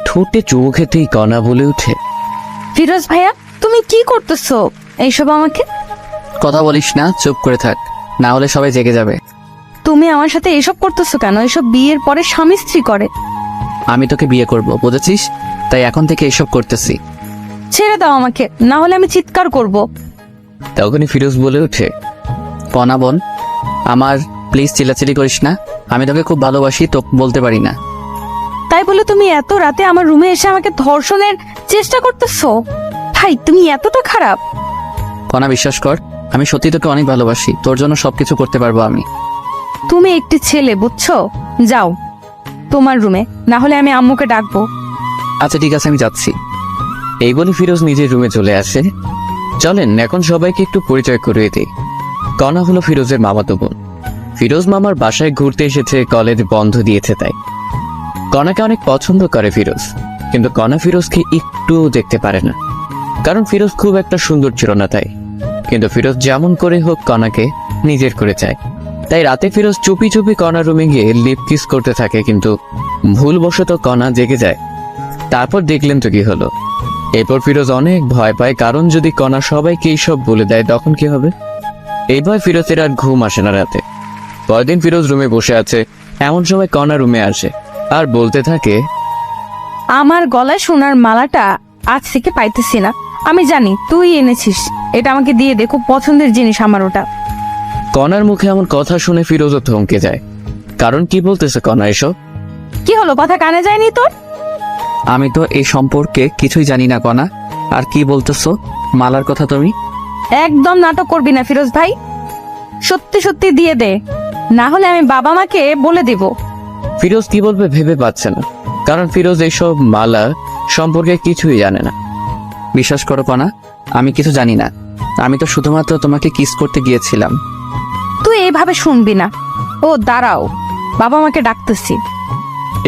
ঠোঁটে চুমু খেতেই কণা বলে উঠে, ফিরোজ ভাইয়া তুমি কি করতেছো এইসব? আমাকে কথা বলিস না, চুপ করে থাক, না হলে সবাই জেগে যাবে। তুমি আমার সাথে এসব করতেছো কেন? এসব বিয়ের পরে স্বামী স্ত্রী করে। আমি তোকে বিয়ে করব, বুঝেছিস? তাই এখন থেকে এসব করতেছি। ছেড়ে দাও আমাকে, না হলে আমি চিৎকার করব। তখনই ফিরোজ বলে ওঠে, কণা বোন আমার, প্লিজ চিল্লাচিল্লি করিস না, আমি তোকে খুব ভালোবাসি, তো বলতে পারি না। তাই বলে তুমি এত রাতে আমার রুমে এসে আমাকে ধর্ষণের চেষ্টা করতেছো? ভাই তুমি এতটা খারাপ? কণা বিশ্বাস কর, আমি সত্যি তোকে অনেক ভালোবাসি, তোর জন্য সবকিছু করতে পারবো আমি। তুমি একটি ছেলে, বুঝছো? যাও তোমার রুমে, না হলে আমি আম্মুকে ডাকবো। আচ্ছা ঠিক আছে, আমি যাচ্ছি। এই বলে ফিরোজ নিজের রুমে চলে আসে। চলেন এখন সবাইকে একটু পরিচয় করিয়ে দিই। কণা হলো ফিরোজের মামাতো বোন। ফিরোজ মামার বাসায় ঘুরতে এসেছে, কলেজ বন্ধ দিয়েছে তাই। কণাকে অনেক পছন্দ করে ফিরোজ, কিন্তু কণা ফিরোজকে একটু দেখতে পারে না, কারণ ফিরোজ খুব একটা সুন্দর ছিল না তাই। কিন্তু ফিরোজ যেমন করে হোক কণাকে নিজের করে চায়। তাই রাতে ফিরোজ চুপি চুপি কণার রুমে গিয়ে লিপ কিস করতে থাকে, কিন্তু ভুলবশত কণা জেগে যায়। তারপর দেখলেন তো কি হলো। এরপর ফিরোজ অনেক ভয় পায়, কারণ যদি কণা সবাইকে এইসব বলে দেয় তখন কি হবে। এই ভয় ফিরোজের আর ঘুম আসে না রাতে। পরদিন ফিরোজ রুমে বসে আছে, এমন সময় কণা রুমে আসে আর বলতে থাকে, আমার গলায় সোনার মালাটা আজ থেকে পাইতেছি না। আমি জানি তুই এনেছিস, এটা আমাকে দিয়ে দে, খুব পছন্দের জিনিস আমার ওটা। কণার মুখে এমন কথা শুনে ফিরোজও থমকে যায়, কারণ কি বলতেছে কণা এসব? কি হলো, কথা কানে যায়নি তোর? আমি তো এই সম্পর্কে কিছুই জানি না কণা, আর কি বলতেছো মালার কথা তুমি? একদম নাটক করবি না ফিরোজ ভাই, সত্যি সত্যি দিয়ে দে, না হলে আমি বাবা মাকে বলে দিব। ফিরোজ কি বলবে ভেবে পাচ্ছে না, কারণ ফিরোজ এইসব মালা সম্পর্কে কিছুই জানে না। বিশ্বাস করো কণা, আমি কিছু জানি না, আমি তো শুধুমাত্র তোমাকে কিস করতে গিয়েছিলাম। তুই এইভাবে শুনবি না। ও দাঁড়াও, বাবা মাকে ডাকতেছি।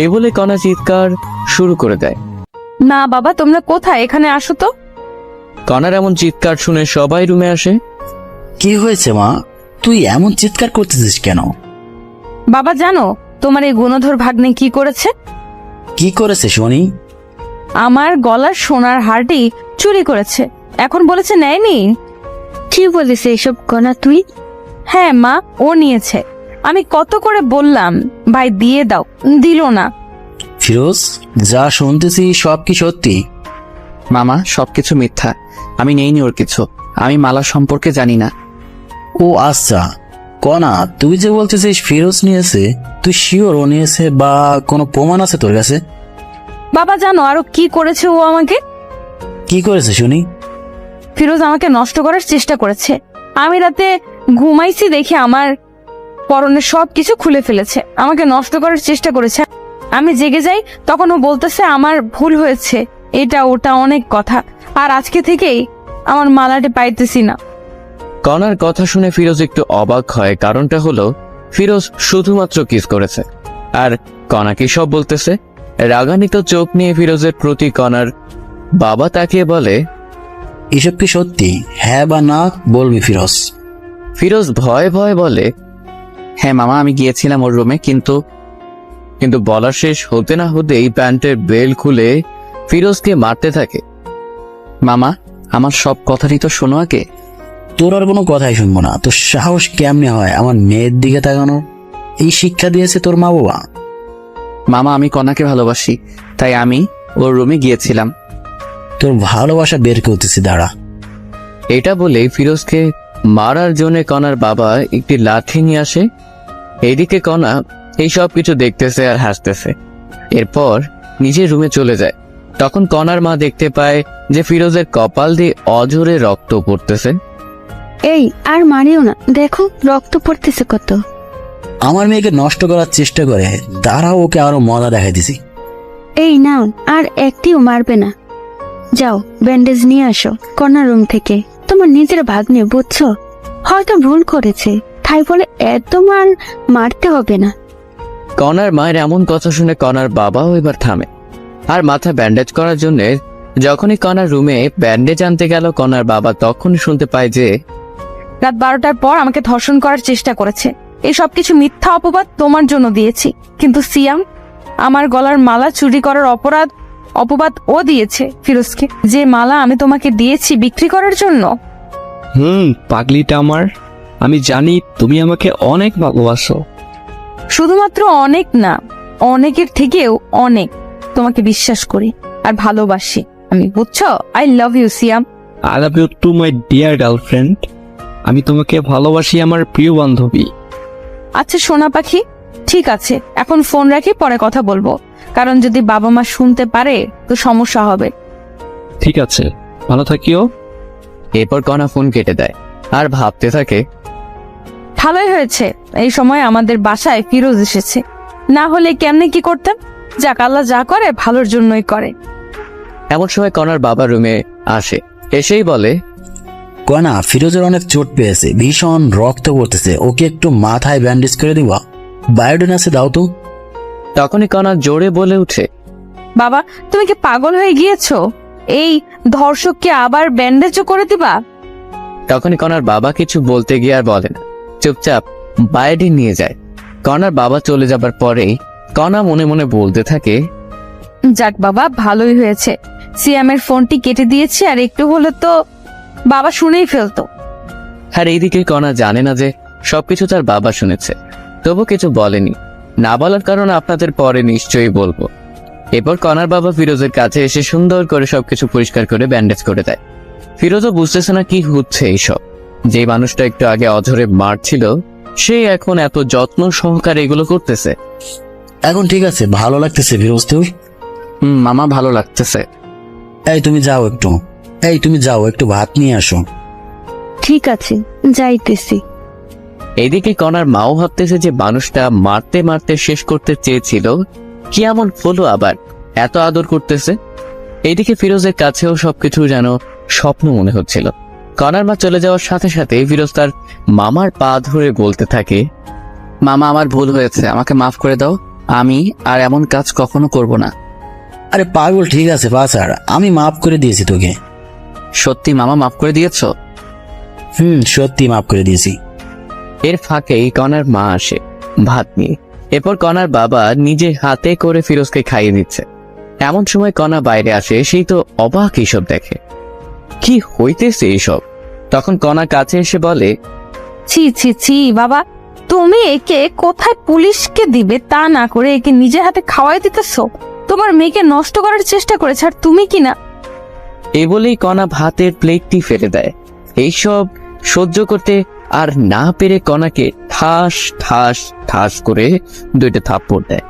এই বলে কণা চিৎকার শুরু করে দেয়। না বাবা, তোমরা কোথায়? এখানে আসো তো। কণার এমন চিৎকার শুনে সবাই রুমে আসে। কি হয়েছে মা, তুই এমন চিৎকার করতেছিস কেন? বাবা জানো তোমার এই গুণধর ভাগ্নে কি করেছে? কি করেছে শুনি? আমার গলার সোনার হারটি চুরি করেছে, এখন বলেছে নেয়নি। কি বলেছে এসব কণা তুই? হ্যাঁ মা, ও নিয়েছে। আমি কত করে বললাম ভাই দিয়ে দাও, দিল না। ফিরোজ, যা শুনতেছি সব কি সত্যি? মামা সবকিছু মিথ্যা, আমি নেইনি ওর কিছু, আমি মালা সম্পর্কে জানি না। ও আচ্ছা, কণা তুই যে বলতেছিস ফিরোজ নিয়েছে, তুই শিওর ও নিয়েছে বা কোনো প্রমাণ আছে তোর কাছে? বাবা জানো আরো কি করেছে ও আমাকে? কি করেছে শুনি? ফিরোজ আমাকে নষ্ট করার চেষ্টা করেছে। আমি রাতে ঘুমাইছি দেখে আমার পরনের সব কিছু খুলে ফেলেছে, আমাকে নষ্ট করার চেষ্টা করেছে। আমি জেগে যাই, তখন ও বলতেছে আমার ভুল হয়েছে, এটা ওটা অনেক কথা, আর আজকে থেকেই আমার মালাটি পাইতেছি না। কণার কথা শুনে ফিরোজ একটু অবাক হয়, কারণটা হলো ফিরোজ শুধুমাত্র কিস করেছে, আর কণাকে সব বলতেছে। রাগান্বিত চোখ নিয়ে ফিরোজের প্রতি কণার বাবা তাকিয়ে বলে, এসব কি সত্যি? হ্যাঁ বা না বলবি ফিরোজ। ফিরোজ ভয়ে ভয়ে বলে, হ্যাঁ মামা আমি গিয়েছিলাম ওর রুমে, কিন্তু বলা শেষ হতে না হতেই প্যান্টের বেল খুলে ফিরোজকে মারতে থাকে। মামা আমার সব কথারই তো শোনো আগে। তোর আর কোনো কথাই শুনবো না। তোর সাহস কেমনে হয় আমার মেয়ের দিকে তাকানোর? এই শিক্ষা দিয়েছে তোর মা বাবা? মামা আমি কণাকে ভালোবাসি, তাই আমি ওর রুমে গিয়েছিলাম। তোর ভালোবাসা বের করতেছি, দাঁড়া। এটা বলে ফিরোজকে মারার জন্য কণার বাবা একটি লাঠি নিয়ে আসে। এইদিকে কণা এই সব কিছু দেখতেছে আর হাসতেছে। এরপর নিজের রুমে চলে যায়। তখন কণার মা দেখতে পায় যে ফিরোজের কপাল দিয়ে অঝরে রক্ত পড়তেছে। এই আর মারিও না, দেখো রক্ত পড়তেছে কত। আমার মেয়েকে নষ্ট করার চেষ্টা করে, দাঁড়াও ওকে আরো মজা দেখাই দিছি। এই নাও, আর একটিও মারবে না। যাও ব্যান্ডেজ নিয়ে আসো কর্নার রুম থেকে। তোমার নিজের ভাগ্নে, বুঝছো? হয়তো ভুল করেছে, তাই বলে এত মারতে হবে না। কণার মায়ের এমন কথা শুনে কণার বাবাও এবার থামে, আর মাথা ব্যান্ডেজ করার জন্য যখনই কণার রুমে ব্যান্ডেজ আনতে গেল, কণার বাবা তখনই শুনতে পায় যে রাত 12টার পর আমাকে ধর্ষণ করার চেষ্টা করেছে। এই সব কিছু মিথ্যা অপবাদ তোমার জন্য দিয়েছি, কিন্তু সিয়াম আমার গলার মালা চুরি করার অপবাদ ও দিয়েছে ফিরোজকে। যে মালা আমি তোমাকে দিয়েছি বিক্রি করার জন্য। পাগলিটা আমার, আমি জানি তুমি আমাকে অনেক ভালোবাসো। শুধুমাত্র অনেক না, অনেকের থেকেও অনেক তোমাকে বিশ্বাস করি আর ভালোবাসি আমি, বুঝছো? I love you Siam. I love you too my dear girlfriend. আমি তোমাকে ভালোবাসি আমার প্রিয় বান্ধবী। আচ্ছা সোনা পাখি, ঠিক আছে, এখন ফোন রাখি, পরে কথা বলবো, কারণ যদি বাবা মা শুনতে পারে তো সমস্যা হবে। ঠিক আছে, ভালো থাকিও। এরপর কণা ফোন কেটে দেয় আর ভাবতে থাকে, ভালোই হয়েছে এই সময় আমাদের বাসায় ফিরোজ এসেছে, না হলে কেমনে কি করতাম। যাক, আল্লাহ যা করে ভালোর জন্যই করে। এমন সময় কণার বাবা রুমে আসে, এসেই বলে, কনা, ফিরোজের অনেক চোট পেয়েছে, ভীষণ রক্ত পড়তেছে, ওকে একটু মাথায় ব্যান্ডেজ করে দিবা, বায়োডিন আছে দাও তো। তখনই কণা জোরে বলে উঠে, বাবা তুমি কি পাগল হয়ে গিয়েছো? এই ধর্ষককে আবার ব্যান্ডেজও করে দিবা? তখনই কণার বাবা কিছু বলতে গিয়ে আর বলে না, চুপচাপ বায়োডিন নিয়ে যায়। কণার বাবা চলে যাবার পরেই কণা মনে মনে বলতে থাকে, যাক বাবা, ভালোই হয়েছে সিয়ামের ফোনটি কেটে দিয়েছি, আর একটু হলে তো বাবা শুনেই ফেলতো। আর এইদিকে কণা জানে না যে সবকিছু তার বাবা শুনেছে, তবু কিছু বলেনি। না বলার কারণ আপনাদের পরে নিশ্চয়ই বলবো। এরপর কণার বাবা ফিরোজের কাছে এসে সুন্দর করে সবকিছু পরিষ্কার করে ব্যান্ডেজ করে দেয়। ফিরোজও বুঝতেছে না কি হচ্ছে এইসব। যে মানুষটা একটু আগে অঝরে মারছিল, সে এখন এত যত্ন সহকারে এগুলো করতেছে। এখন ঠিক আছে, ভালো লাগতেছে ফিরোজ তোর? মামা ভালো লাগতেছে। এই তুমি যাও একটু ভাত নিয়ে আসো। ঠিক আছে, যাইতেছি। এইদিকে কণার মাও ভাবতেছে যে মানুষটা মারতে মারতে শেষ করতে চেয়েছিল, কি এমন হলো আবার এত আদর করতেছে। এইদিকে ফিরোজের কাছেও সবকিছু যেন স্বপ্ন মনে হচ্ছিল। কণার মা চলে যাওয়ার সাথে সাথে ফিরোজ তার মামার পা ধরে বলতে থাকে, মামা আমার ভুল হয়েছে, আমাকে মাফ করে দাও, আমি আর এমন কাজ কখনো করব না। আরে পাগল, ঠিক আছে বাছার, আমি মাফ করে দিয়েছি তোকে। সত্যি মামা মাফ করে দিয়েছো? সত্যি মাফ করে দিয়েছি। এর ফাঁকেই কণার মা আসে ভাত নিয়ে। এরপর কণার বাবা নিজে হাতে করে ফিরোজকে খাইয়ে দিচ্ছে। এমন সময় কণা বাইরে আসে, সেই তো অবাক এইসব দেখে, কি হইতেছে এইসব। তখন কণা কাছে এসে বলে, ছি ছি ছি বাবা, তুমি একে কোথায় পুলিশকে দিবে তা না করে একে নিজের হাতে খাওয়াই দিতেছো। তোমার মেয়েকে নষ্ট করার চেষ্টা করেছে, আর তুমি কি না। এই বলেই কণা ভাতের প্লেটটি ফেলে দেয়। এইসব সহ্য করতে আর না পেরে কণাকে ঠাস ঠাস ঠাস করে 2টা থাপ্পড় দেয়।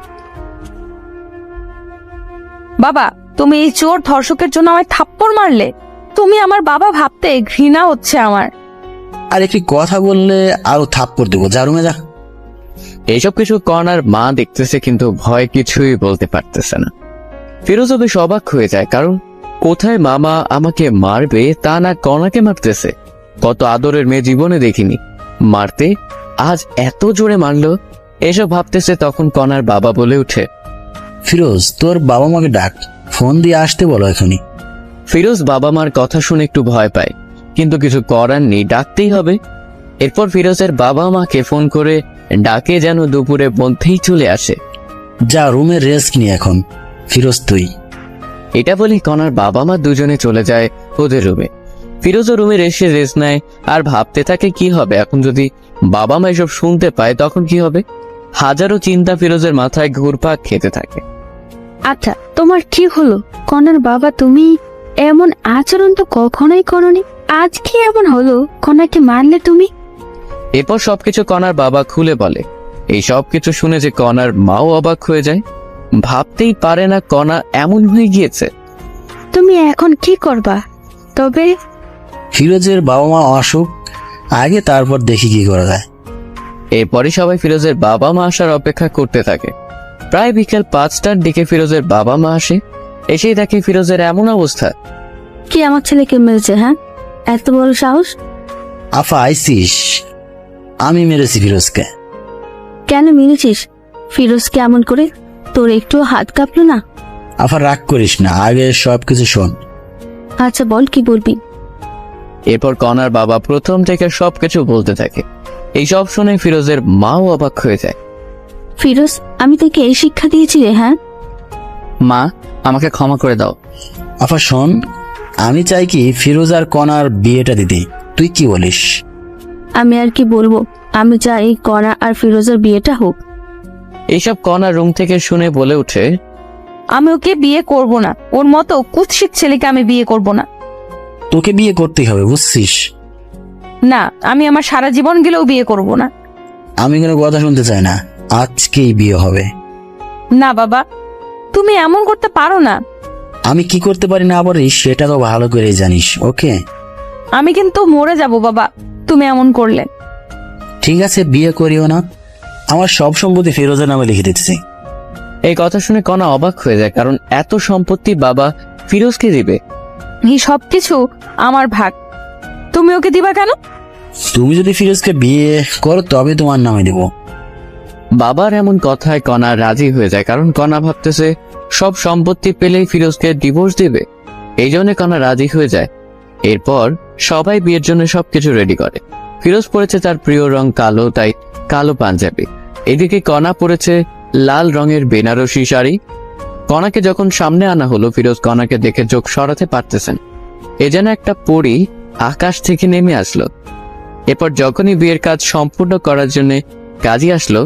বাবা তুমি এই চোর ধর্ষকের জন্য আমায় থাপ্পড় মারলে? তুমি আমার বাবা ভাবতে ঘৃণা হচ্ছে আমার। আর একটি কথা বললে আরো থাপ্পড় দেবো, যা রুমে যা। এইসব কিছু কণার মা দেখতেছে, কিন্তু ভয় কিছুই বলতে পারতেছে না। ফিরোজও বেশ অবাক হয়ে যায়, কারণ কোথায় মামা আমাকে মারবে তা না কণাকে মারতেছে। কত আদরের মেয়ে জীবনে দেখিনি, মারতে আজ এত জোরে মারলো। এসব ভাবতেছে, তখন কণার বাবা বলে উঠে, ফিরোজ, তোর বাবা মাকে ডাক, ফোন দিয়ে আসতে বলো এখনই। ফিরোজ বাবা মার কথা শুনে একটু ভয় পায়, কিন্তু কিছু করার নেই, ডাকতেই হবে। এরপর ফিরোজের বাবা মাকে ফোন করে ডাকে, যেন দুপুরে মধ্যেই চলে আসে। যা রুমে রেস্ট নি এখন, ফিরোজ তুই। এটা বলি কণার বাবা মা দুজনে চলে যায় ওদের রুমে। ফিরোজও রুমে এসে রেস্ট নেয় আর ভাবতে থাকে কি হবে এখন যদি বাবা মা এসব শুনতে পায়, তখন কি হবে। হাজারো চিন্তা ফিরোজের মাথায় ঘুরপাক খেতে থাকে। আচ্ছা, তোমার কি হলো? কনার বাবা, তুমি এমন আচরণ তো কখনোই করনি, আজ কি এমন হলো? কনাকে মারলে তুমি? এরপর সবকিছু কণার বাবা খুলে বলে। এই সবকিছু শুনে যে কণার মাও অবাক হয়ে যায়, ভাবতেই পারে না কণা এমন হয়ে গিয়েছে। তুমি এখন কি করবা? তবে ফিরোজের বাবা মা আসুক আগে, তারপর দেখি কি করা যায়। এরপরই সবাই ফিরোজের বাবা মা আসার অপেক্ষা করতে থাকে। প্রায় বিকেল 5টার দিকে ফিরোজের বাবা মা আসে। এসেই দেখে ফিরোজের এমন অবস্থা। কি আমার ছেলেকে মেরেছে? হ্যাঁ, এত বড় সাহস? আফা আইসিস? আমি মেরেছি ফিরোজকে। কেন মেরেছিস ফিরোজকে এমন করে? তোর একটু হাত কাঁপলো না? আফা রাগ করিস না, আগে সবকিছু শোন। আচ্ছা বল, কি বলবি? এরপর কণার বাবা প্রথম থেকে সবকিছু বলতে থাকে। এইসব শুনে ফিরোজের মাও অবাক হয়ে যায়। ফিরোজ, আমি তোকে এই শিক্ষা দিয়েছি রে? হ্যাঁ, মা, আমাকে ক্ষমা করে দাও। আফা শোন, আমি চাই কি ফিরোজ আর কণার বিয়েটা দিতে, তুই কি বলিস? আমি আর কি বলবো, আমি চাই কণা আর ফিরোজের বিয়েটা হোক। এইসব কণা রুম থেকে শুনে বলে ওঠে, আমি ওকে বিয়ে করব না, ওর মতো কুৎসিত ছেলেকে আমি বিয়ে করব না। তোকে বিয়ে করতেই হবে, বুঝছিস? না, আমি আমার সারা জীবন গেলেও বিয়ে করব না। আমি কোনো কথা শুনতে চাই না, আজকেই বিয়ে হবে। না বাবা, তুমি এমন করতে পারো না। আমি কি করতে পারি না পারি সেটা তো ভালো করে জানিস, ওকে? আমি কিন্তু মরে যাব বাবা তুমি এমন করলে। ঠিক আছে, বিয়ে করিও না, আমার সব সম্পত্তি ফিরোজের নামে লিখে দিতেছি। এই কথা শুনে কণা অবাক হয়ে যায়, কারণ এত সম্পত্তি বাবা ফিরোজকে দিবে। এই সবকিছু আমার ভাগ, তুমি ওকে দিবা কেন? তুমি যদি ফিরোজকে বিয়ে করো তবে তোমার নামে দেব। বাবার এমন কথায় কণা রাজি হয়ে যায়, কারণ কণা ভাবতেছে সব সম্পত্তি পেলেই ফিরোজকে ডিভোর্স দিবে। এই জন্য কণা রাজি হয়ে যায়। এরপর সবাই বিয়ের জন্য সবকিছু রেডি করে। ফিরোজ পরেছে তার প্রিয় রং কালো, তাই কালো পাঞ্জাবি। এদিকে কণা পরেছে লাল রঙের বেনারসি শাড়ি। কণাকে যখন সামনে আনা হলো, ফিরোজ কণাকে দেখে চোখ সরাতে পারতেছেন। এ যেন একটা পরী আকাশ থেকে নেমে আসলো। এরপর যখনই বিয়ের কাজ সম্পূর্ণ করার জন্য কাজী আসলো,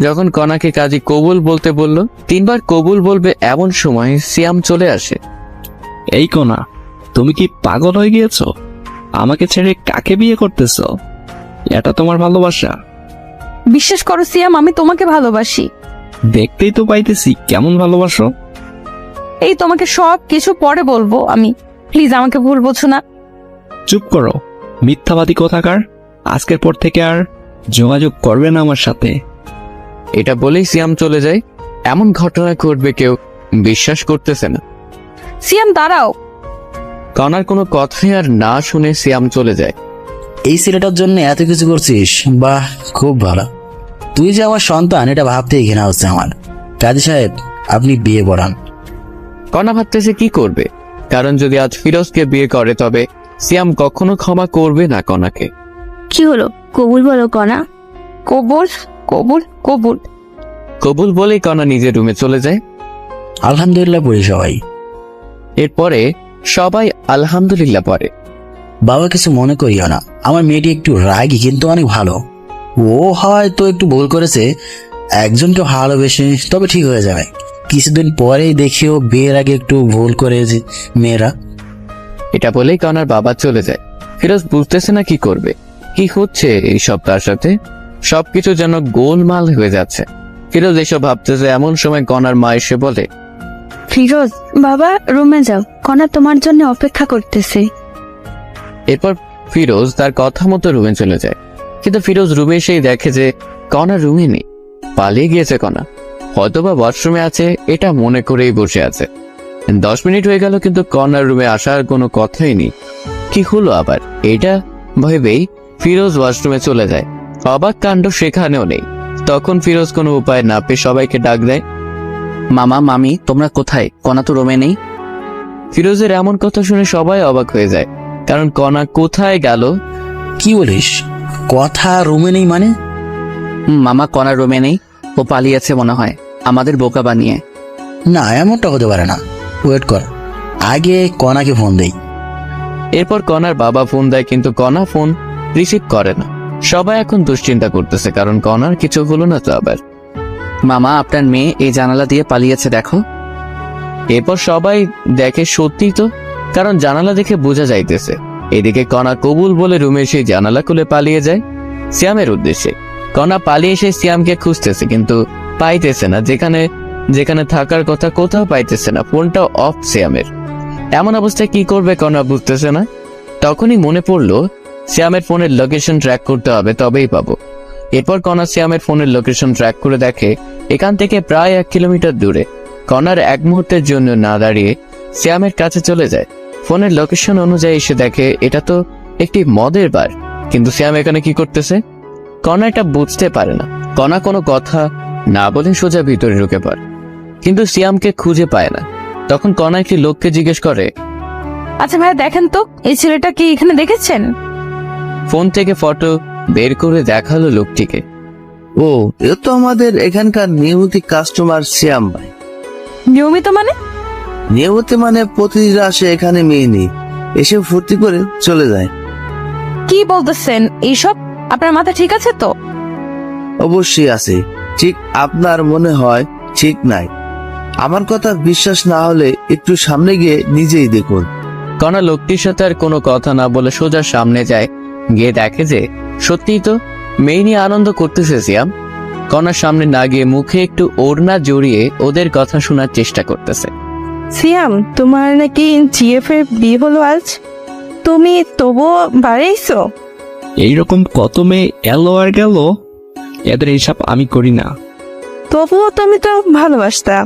যখন কণাকে কাজী কবুল বলতে বলল, 3 বার কবুল বলবে এমন সময় সিয়াম চলে আসে। এই কোনা, তুমি কি পাগল হয়ে গিয়েছো? আমাকে ছেড়ে কাকে বিয়ে করতেছো? এটা তোমার ভালোবাসা? বিশ্বাস করো সিয়াম, আমি তোমাকে ভালোবাসি। দেখতেই তো পাইতেছি কেমন ভালোবাসো। এই তোমাকে সব কিছু পরে বলবো আমি, প্লিজ আমাকে ভুল বোঝো না। চুপ করো, মিথ্যাবাদী কোথাকার। আজকের পর থেকে আর যোগাযোগ করবে না আমার সাথে। এটা বলেই সিয়াম চলে যায়। এমন ঘটনা ঘটবে কেউ বিশ্বাস করতেছে না। সিয়াম দাঁড়াও। কণার কোনো কথাই আর না শুনে সিয়াম চলে যায়। এই ছেলেটার জন্য এত কিছু করছিস, বাহ, খুব ভালো। তুই যে আমার সন্তান এটা ভাবতেই ঘৃণা হচ্ছে আমার। কাজী সাহেব, আপনি বিয়ে পড়ান। কণা ভাবতেছে কি করবে, কারণ যদি আজ ফিরোজকে বিয়ে করে তবে সিয়াম কখনো ক্ষমা করবে না কণাকে। কি হলো, কবুল বলো কণা। কবুল কবুল কবুল। কবুল বলেই কণা নিজের রুমে চলে যায়। আলহামদুলিল্লাহ পড়ি সবাই। এরপরে সবাই আলহামদুলিল্লাহ পড়ে। বাবা, কিছু মনে করিও না, আমার মেয়েটি একটু রাগী কিন্তু অনেক ভালো। ও হয়তো একটু ভুল করেছে, একজনকে ভালোবেসে, তবে ঠিক হয়ে যাবে। কিছুদিন পরেই দেখিও বিয়ের আগে একটু ভুল করেছে মেয়েরা। এটা বলেই কণার বাবা চলে যায়। ফিরোজ বুঝতেছে না কি করবে, কি হচ্ছে এইসব তার সাথে। সবকিছু যেন গোলমাল হয়ে যাচ্ছে। ফিরোজ এসব ভাবতেছে এমন সময় কণার মা এসে বলে, ফিরোজ, বাবা রুমে যাও, কণা তোমার জন্য অপেক্ষা করতেছে। এরপর ফিরোজ তার কথা মতো রুমে চলে যায়। কিন্তু ফিরোজ রুমে এসেই দেখে যে কণা রুমে নেই, পালিয়ে গিয়েছে কণা। হয়তোবা ওয়াশরুমে আছে এটা মনে করেই বসে আছে। 10 মিনিট হয়ে গেল কিন্তু কণার রুমে আসার কোনো কথাই নেই। কি হলো আবার এটা ভেবেই ফিরোজ ওয়াশরুমে চলে যায়। অবাক কাণ্ড সেখানেও নেই। তখন ফিরোজ কোনো উপায় না পেয়ে সবাইকে ডাক দেয়, মামা মামি তোমরা কোথায়? কণা তো রুমে নেই। ফিরোজের এমন কথা শুনে সবাই অবাক হয়ে যায়, কারণ কণা কোথায় গেল। কি বলিস? কথা রুমে নেই মানে? মামা কণার রুমে নেই, ও পালিয়েছে মনে হয় আমাদের বোকা বানিয়ে। না, এমনটা হতে পারে না। ওয়েট কর, আগে কণাকে ফোন দেই। এরপর কণার বাবা ফোন দেয়, কিন্তু কণা ফোন রিসিভ করে না। সবাই এখন দুশ্চিন্তা করতেছে, কারণ কণার কিছু হলো না তো আবার। মামা আপনার মেয়ে এই জানালা দিয়ে পালিয়েছে দেখো। এরপর সবাই দেখে সত্যি তো, কারণ জানালা দেখে বোঝা যাইতেছে। এদিকে কণা কবুল বলে রুমে এসে জানালা খুলে পালিয়ে যায় সিয়ামের উদ্দেশ্যে। কণা পালিয়ে এসে সিয়ামকে খুঁজতেছে, কিন্তু পাইতেছে না। যেখানে যেখানে থাকার কথা কোথাও পাইতেছে না। ফোনটা অফ সিয়ামের। এমন অবস্থায় কি করবে কণা বুঝতেছে না। তখনই মনে পড়লো সিয়ামের ফোনের লোকেশন ট্র্যাক করতে হবে, তবেই পাবো। এরপর কণা সিয়ামের ফোনের লোকেশন ট্র্যাক করে দেখে এখান থেকে প্রায় 1 কিলোমিটার দূরে। কণার এক মুহূর্তের জন্য না দাঁড়িয়ে সিয়ামের কাছে চলে যায়। ফোনের লোকেশন অনুযায়ী এসে দেখে এটা তো একটি মদের বার, কিন্তু সিয়াম এখানে কি করতেছে? কণা এটা বুঝতে পারে না। কণা কোনো কথা না বলে সোজা ভিতরে ঢুকে পড়ে, কিন্তু সিয়ামকে খুঁজে পায় না। তখন কণা একটি লোককে জিজ্ঞেস করে, আচ্ছা ভাই দেখেন তো এই ছেলেটা কি এখানে দেখেছেন? ফোন থেকে ফটো বের করে দেখালো লোকটিকে। ও, এ তো আমাদের এখানকার নিয়মিত কাস্টমার শ্যাম ভাই। নিয়মিত মানে? নিয়মিত মানে প্রতিদিন আসে এখানে মেয়ে নেই, এসে ফুর্তি করে চলে যায়। কি বলতেছেন এইসব? আপনার মাথা ঠিক আছে তো? অবশ্যই আছে, ঠিক আপনার মনে হয় ঠিক নাই। আমার কথা বিশ্বাস না হলে একটু সামনে গিয়ে নিজেই দেখুন। কণা লোকটির সাথে আর কোনো কথা না বলে সোজা সামনে যায়। গিয়ে দেখে যে সত্যিই তো মেয়ে নিয়ে আনন্দ করতেছে সিয়াম। কণার সামনে না গিয়ে মুখে একটু ওড়না জড়িয়ে ওদের কথা শোনার চেষ্টা করতেছে। সিয়াম, তোমার নাকি জিএফ এর বিয়ে হলো আজ, তুমি তবুও বাড়াইছো? এইরকম কত মেয়ে এলো আর গেল, এদের এইসব আমি করি না। তবুও তুমি তো ভালোবাসতা।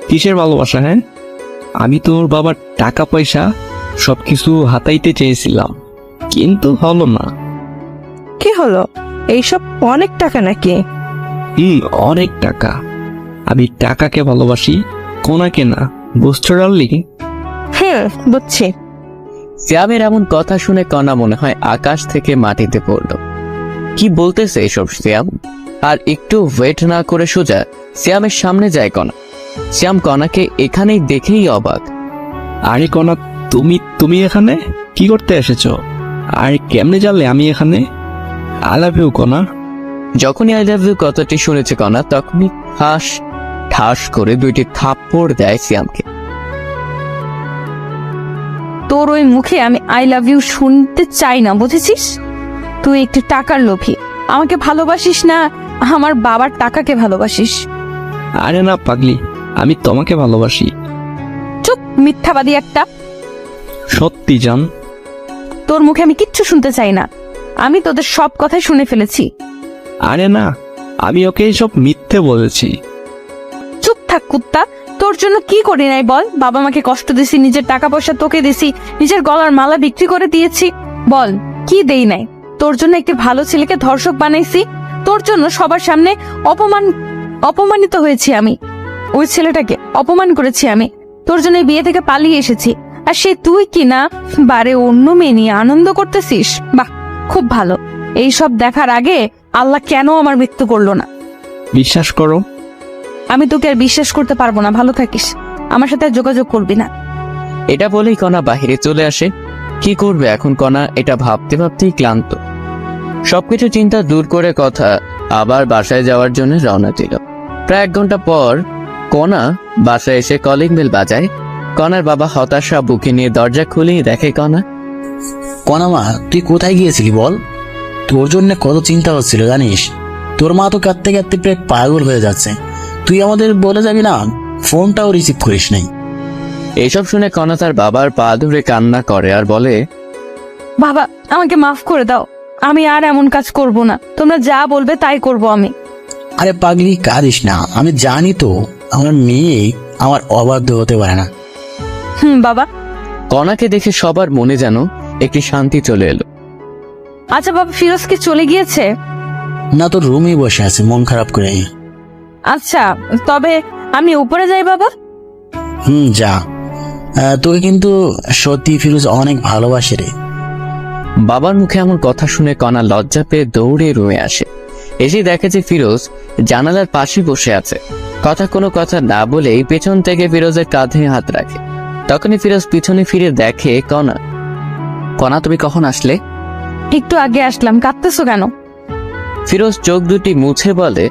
কিসের ভালোবাসা? হ্যাঁ, আমি তোর বাবার টাকা পয়সা সবকিছু হাতাইতে চেয়েছিলাম, কিন্তু হলো না। কি হলো? এইসব অনেক টাকা নাকি? অনেক টাকা। আমি টাকাকে ভালোবাসি, কোনাকে না। বুঝতে পারলি? বুঝছি। সিয়ামের এমন কথা শুনে কণা মনে হয় আকাশ থেকে মাটিতে পড়ল। কি বলতেছে এসব সিয়াম? আর একটু ওয়েট না করে সোজা সিয়ামের সামনে যায় কণা। সিয়াম কণাকে এখানেই দেখেই অবাক। আরে কোনা, তুমি এখানে কি করতে এসেছো? আর কেমনে জানলে আমি এখানে? আই লাভ ইউ কোনা। যখনই আই লাভ ইউ কথাটি শুনেছে কণা, তখনই ঠাস করে দুইটি থাপ্পড় দেয় সিয়ামকে। তোর ওই মুখে আমি আই লাভ ইউ শুনতে চাই না, বুঝেছিস? তুই একটু টাকার লোভী। আমাকে ভালোবাসিস না, আমার বাবার টাকাকে ভালোবাসিস। আরে না পাগলি, আমি তোমাকে ভালোবাসি। চুপ, মিথ্যাবাদী একটা। সত্যি জান। তোর মুখে আমি কিচ্ছু শুনতে চাই না। আমি তোদের সব কথাই শুনে ফেলেছি। আরে না, আমি ওকে সব মিথ্যে বলেছি। চুপ থাক কুত্তা। তোর জন্য কি করি নাই বল? বাবা মাকে কষ্ট দিছি, নিজের টাকা পয়সা তোকে দিছি, নিজের গলার মালা বিক্রি করে দিয়েছি। বল কি দেই নাই? তোর জন্য একটি ভালো ছেলেকে ধর্ষক বানাইছি। তোর জন্য সবার সামনে অপমানিত হয়েছি আমি। ওই ছেলেটাকে অপমান করেছি আমি। তোর জন্য এই বিয়ে থেকে পালিয়ে এসেছি। আর সে তুই কি না বারে অন্য মেয়ে নিয়ে আনন্দ করতেছিস? বাহ, খুব ভালো। এই সব দেখার আগে আল্লাহ কেন আমার মৃত্যু করলো না? বিশ্বাস করো, আমি তোকে আর বিশ্বাস করতে পারবো না। ভালো থাকিস, আমার সাথে আর যোগাযোগ করবি না। এটা বলেই কণা বাহিরে চলে আসে। কি করবে এখন কণা, এটা ভাবতে ভাবতেই ক্লান্ত। সবকিছু চিন্তা দূর করে কথা আবার বাসায় যাওয়ার জন্য রওনা দিল। প্রায় 1 ঘন্টা পর কণা বাসায় এসে কলিং বেল বাজায়। কণার বাবা হতাশা বুকে নিয়ে দরজা খুলেই দেখে কণা। কণা মা, তুই কোথায় গিয়েছিলি বল? তোর জন্য কত চিন্তা হচ্ছিল জানিস? তোর মা তো কাঁদতে কাঁদতে প্রায় পাগল হয়ে যাচ্ছে। তুই আমাদের বলে যাবি না, ফোনটাও রিসিভ করিস নাই। এইসব শুনে কণা তার বাবার পা ধরে কান্না করে আর বলে, বাবা, আমাকে মাফ করে দাও। আমি আর এমন কাজ করব না। তোমরা যা বলবে তাই করব আমি। আরে পাগলি, কাঁদিস না। আমি জানি তো আমার মেয়ে আমার অবাধ্য হতে পারে না। বাবা। কণাকে দেখে সবার মনে যেন একটি শান্তি চলে এলো। আচ্ছা বাবা, ফিরোজ কি চলে গিয়েছে? না, তোর রুমেই বসে আছে মন খারাপ করে। আচ্ছা, তবে আমি উপরে যাই বাবা। যা। তোকে কিন্তু সত্যি ফিরোজ অনেক ভালোবাসে রে। বাবার মুখে এমন কথা শুনে কণা লজ্জা পেয়ে দৌড়ে রুমে আসে। এসে দেখে যে ফিরোজ জানালার পাশে বসে আছে। কোনো কথা না বলেই পেছন থেকে ফিরোজের কাঁধে হাত রাখে। তখনই ফিরোজ পিছনে ফিরে দেখে কণা তুমি কখন আসলে? একটু আগে আসলাম। কাঁদতেছো কেন? ফিরোজ চোখ দুটি মুছে বলে,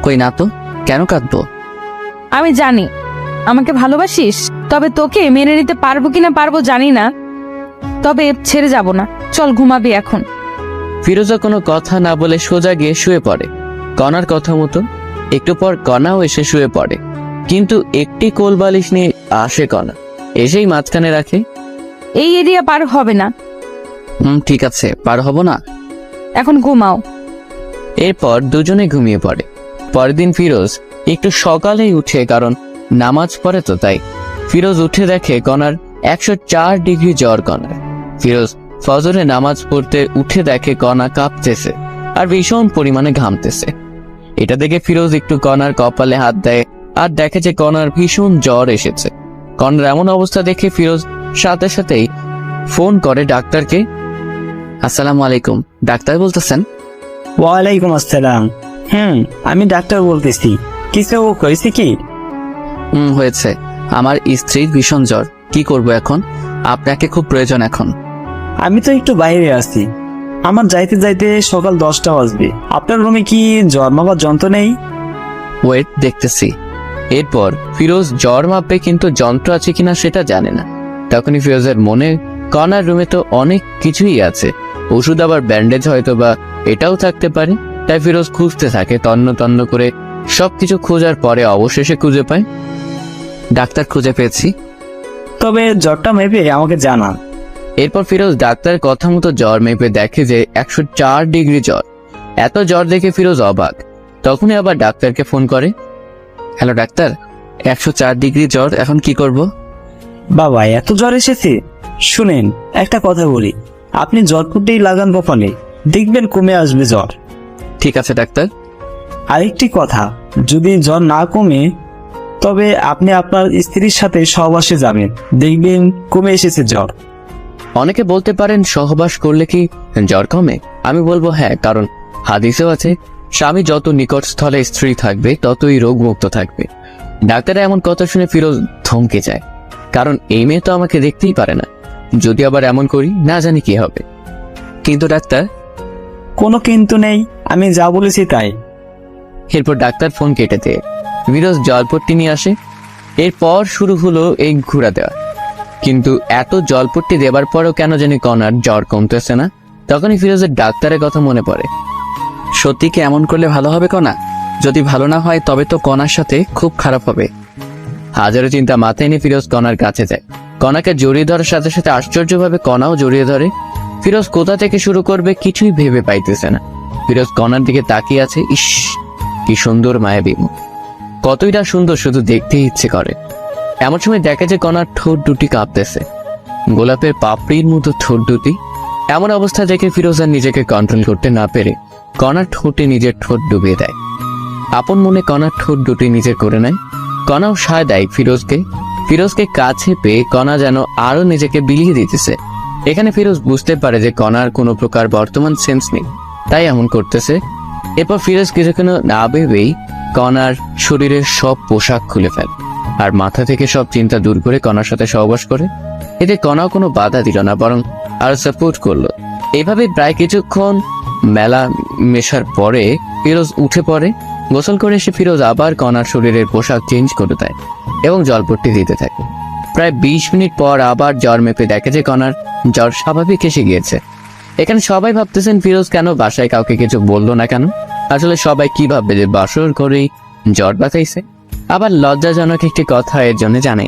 কই না তো, কেন কাঁদবো? আমি জানি আমাকে ভালোবাসিস, তবে তোকে মেনে নিতে পারবো কিনা পারবো জানি না। তবে ছেড়ে যাব না। চল ঘুমাবি এখন। ফিরোজা কোনো কথা না বলে সোজা গিয়ে শুয়ে পড়ে কণার কথা মতো। একটু পর কণাও এসে শুয়ে পড়ে, কিন্তু একটি কোল বালিশ নিয়ে আসে কণা, এসেই মাঝখানে রাখে। এই এরিয়া পার হবে না। ঠিক আছে, পার হব না। এখন ঘুমাও। এরপর দুজনে ঘুমিয়ে পড়ে। পরের দিন ফিরোজ একটু সকালেই উঠে, কারণ নামাজ পড়ে তো তাই। ফিরোজ উঠে দেখে কণার 104 ডিগ্রি জ্বর। কণার ফিরোজ ফজরে নামাজ পড়তে উঠে দেখে কণা কাঁপতেছে আর ভীষণ পরিমাণে ঘামতেছে। এটা দেখে ফিরোজ একটু কণার কপালে হাত দেয় আর দেখে যে কণার ভীষণ জ্বর এসেছে। কণার এমন অবস্থা দেখে ফিরোজ সাথে সাথেই ফোন করে ডাক্তারকে। আসসালামু আলাইকুম, ডাক্তার বলতেছেন? ওয়ালাইকুম আসসালাম। আমি ডাক্তার বলতেছি। কিছু হয়েছে কি? হয়েছে। আমার স্ত্রীর ভীষণ জ্বর। কি করব এখন? আপনাকে খুব প্রয়োজন এখন। আমি তো একটু বাইরে আছি। আমার যাইতে যাইতে সকাল 10টা বাজবে। আপনার রুমে কি জ্বর মাপার যন্ত্র নেই? ওয়েট, দেখতেছি। এরপর ফিরোজ জ্বর মাপবে, কিন্তু যন্ত্র আছে কিনা সেটা জানে না। তখনই ফিরোজের মনে, কণার রুমে তো অনেক কিছুই আছে, ওষুধ আবার ব্যান্ডেজ হয়তো বা এটাও থাকতে পারে। তাই ফিরোজ খুঁজতে থাকে, তন্ন তন্ন করে সবকিছু খোঁজার পরে অবশেষে খুঁজে পায়। ডাক্তার, খুঁজে পেয়েছি। তবে জ্বরটা মেপে আমাকে জানান। এরপর ফিরোজ ডাক্তারের কথা মতো জ্বর মেপে দেখে যে 104 ডিগ্রি জ্বর। এত জ্বর দেখে ফিরোজ অবাক। তখনই আবার ডাক্তারকে ফোন করে। হ্যালো ডাক্তার, 104 ডিগ্রি জ্বর, এখন কি করব? বাবা, এত জ্বর এসেছে? শুনেন, একটা কথা বলি, আপনি জ্বর ফুটেই লাগান কপালে, দেখবেন কমে আসবে জ্বর। ঠিক আছে ডাক্তার। আরেকটি কথা, যদি জ্বর না কমে তবে আপনি আপনার স্ত্রীর সাথে সহবাসে যাবেন, দেখবেন কমে এসেছে জ্বর। অনেকে বলতে পারেন সহবাস করলে কি জ্বর কমে? আমি বলবো হ্যাঁ, কারণ হাদিসেও আছে স্বামী যত নিকট স্থলে স্ত্রী থাকবে ততই রোগ মুক্ত থাকবে। ডাক্তারের এমন কথা শুনে ফিরোজ থমকে যায়, কারণ এই মেয়ে তো আমাকে দেখতেই পারে না। যদি আবার এমন করি, না জানি কি হবে। কিন্তু ডাক্তার। কোনো কিন্তু নেই, আমি যা বলেছি তাই। এরপর ডাক্তার ফোন কেটে দেয়। ফিরোজ জলপট্টি নিয়ে আসে। এরপর শুরু হলো এই ঘুরা দেওয়া। কিন্তু এত জলপট্টি দেবার পরও কেন জানি কণার জ্বর কমতেছে না। তখনই ফিরোজের ডাক্তারের কথা মনে পড়ে। সত্যি কি এমন করলে ভালো হবে কণা? যদি ভালো না হয় তবে তো কণার সাথে খুব খারাপ হবে। হাজারো চিন্তা মাথায় নিয়ে ফিরোজ কণার কাছে যায়। কণাকে জড়িয়ে ধরার সাথে সাথে আশ্চর্যভাবে কণাও জড়িয়ে ধরে। ফিরোজ কোথা থেকে শুরু করবে কিছুই ভেবে পাইতেছে না। ফিরোজ কণার দিকে তাকিয়ে আছে। ইস, কি সুন্দর মায়াবী মুখ, কতই না সুন্দর, শুধু দেখতেই ইচ্ছে করে। এমন সময় দেখে যে কণার ঠোঁট দুটি কাঁপতেছে, গোলাপের পাপড়ির মতো ঠোঁট দুটি। এমন অবস্থা দেখে ফিরোজ আর নিজেকে কন্ট্রোল করতে না পেরে কণার ঠোঁটে নিজের ঠোঁট ডুবিয়ে দেয়। আপন মনে কণার ঠোঁট দুটি নিজের করে নেয়। কণাও সায় দেয় ফিরোজকে। ফিরোজকে কাছে পেয়ে কণা যেন আরো নিজেকে বিলিয়ে দিতেছে। এখানে ফিরোজ বুঝতে পারে যে কণার কোনো প্রকার বর্তমান সেন্স নেই, তাই এমন করতেছে। এরপর ফিরোজ কিছুক্ষণ না ভেবেই কণার শরীরের সব পোশাক খুলে ফেলে আর মাথা থেকে সব চিন্তা দূর করে কণার সাথে সহবাস করে। এতে কণাও কোনো বাধা দিল না, বরং আরো সাপোর্ট করলো। এইভাবে প্রায় কিছুক্ষণ মেলা মেশার পরে ফিরোজ উঠে পড়ে। গোসল করে এসে ফিরোজ আবার কণার শরীরের পোশাক চেঞ্জ করে দেয় এবং জলপট্টি দিতে থাকে। প্রায় 20 মিনিট পর আবার জ্বর মেপে দেখে যে কণার জ্বর স্বাভাবিক এসে গিয়েছে। এখানে সবাই ভাবতেছেন ফিরোজ কেন বাসায় কাউকে কিছু বললো না কেন। আসলে সবাই কি ভাববে যে বাসর করেই জ্বর বাঁচাইছে। আবার লজ্জাজনক একটি কথা এর জন্য জানে।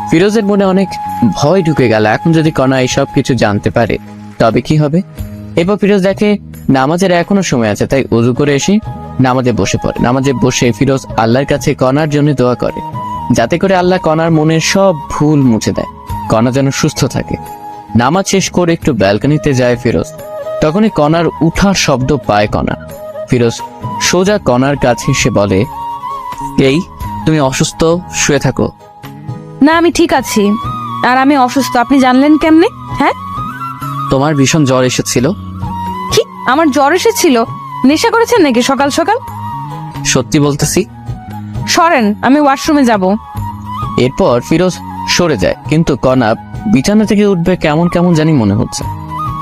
ফিরোজের মনে অনেক ভয় ঢুকে গেল, এখন যদি কণা এইসব কিছু জানতে পারে তবে কি হবে। এরপর ফিরোজ দেখে নামাজের এখনো সময় আছে, তাই উযু করে এসে নামাজে বসে পড়ে। নামাজে বসে ফিরোজ আল্লাহর কাছে কণার জন্য দোয়া করে, যাতে করে আল্লাহ কণার মনের সব ভুল মুছে দেয়, কণা যেন সুস্থ থাকে। নামাজ শেষ করে একটু ব্যালকনিতে যায় ফিরোজ। তখনই কণার উঠার শব্দ পায় কণা। ফিরোজ সোজা কণার কাছে এসে বলে, এই তুমি অসুস্থ, শুয়ে থাকো। না, আমি ঠিক আছি। আর আমি অসুস্থ আপনি জানলেন কেমনে? হ্যাঁ, তোমার ভীষণ জ্বর এসেছিল। কি আমার জ্বর এসেছিল? নেশা করেছেন নাকি সকাল সকাল? সত্যি বলতেছি। সরেন, আমি ওয়াশরুমে যাব। এরপর ফিরোজ সরে যায়, কিন্তু কণা বিছানা থেকে উঠবে কেমন কেমন জানি মনে হচ্ছে।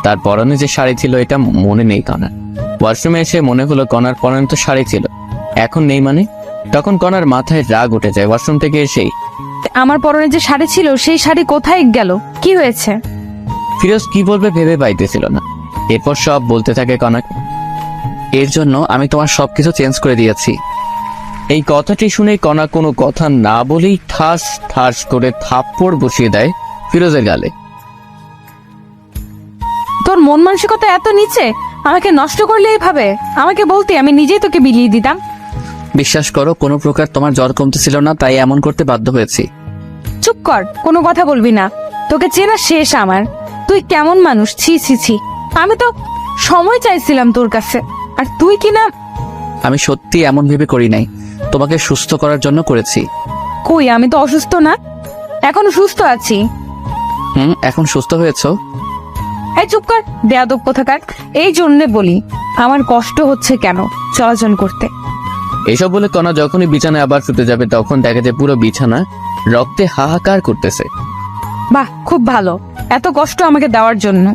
তার পরনে যে শাড়ি ছিল এটা মনে নেই কণার। ওয়াশরুমে এসে মনে হলো কণার পরনে তো শাড়ি ছিল, এখন নেই মানে। তখন কণার মাথায় রাগ উঠে যায়। ওয়াশরুম থেকে এসেই আমার পরনে যে শাড়ি ছিল সেই শাড়ি কোথায় গেল? কি হয়েছে? ফিরোজ কি বলবে ভেবে পাইতেছিল না। এরপর সব বলতে থাকে কণাকে, এর জন্য আমি তোমার সবকিছু চেঞ্জ করে দিয়েছি। এই কথাটি শুনে কণা কোনো কথা না বলেই ঠাস ঠাস করে থাপ্পড় বসিয়ে দেয় ফিরোজের গালে। তোর মন মানসিকতা এত নিচে, আমাকে নষ্ট করলে এইভাবে? আমাকে বলতে আমি নিজেই তোকে বিলিয়ে দিতাম। বিশ্বাস করো, কোনো প্রকার তোমার জ্বর কমতেছিল না, তাই এমন করতে বাধ্য হয়েছি। চুপ কর, কোনো কথা বলবি না। তোকে চেনা শেষ আমার। তুই কেমন মানুষ, ছি ছি ছি। আমি তো সময় চাইছিলাম তোর কাছে, আর তুই কি না। আমি সত্যি এমন ভেবে করি নাই, তোমাকে সুস্থ করার জন্য করেছি। কই, আমি তো অসুস্থ না, এখনো সুস্থ আছি। এখন সুস্থ হয়েছো? এই চুপ কর, বেয়াদব কোথাকার। এই জন্যে বলি আমার কষ্ট হচ্ছে কেন চলাচল করতে। এসব বলে কণা যখনই বিছানায় আবার শুতে যাবে তখন দেখা যায় পুরো বিছানা রক্তে হাহাকার করতেছে। বাহ, খুব ভালো, এত কষ্ট আমাকে দেওয়ার জন্য।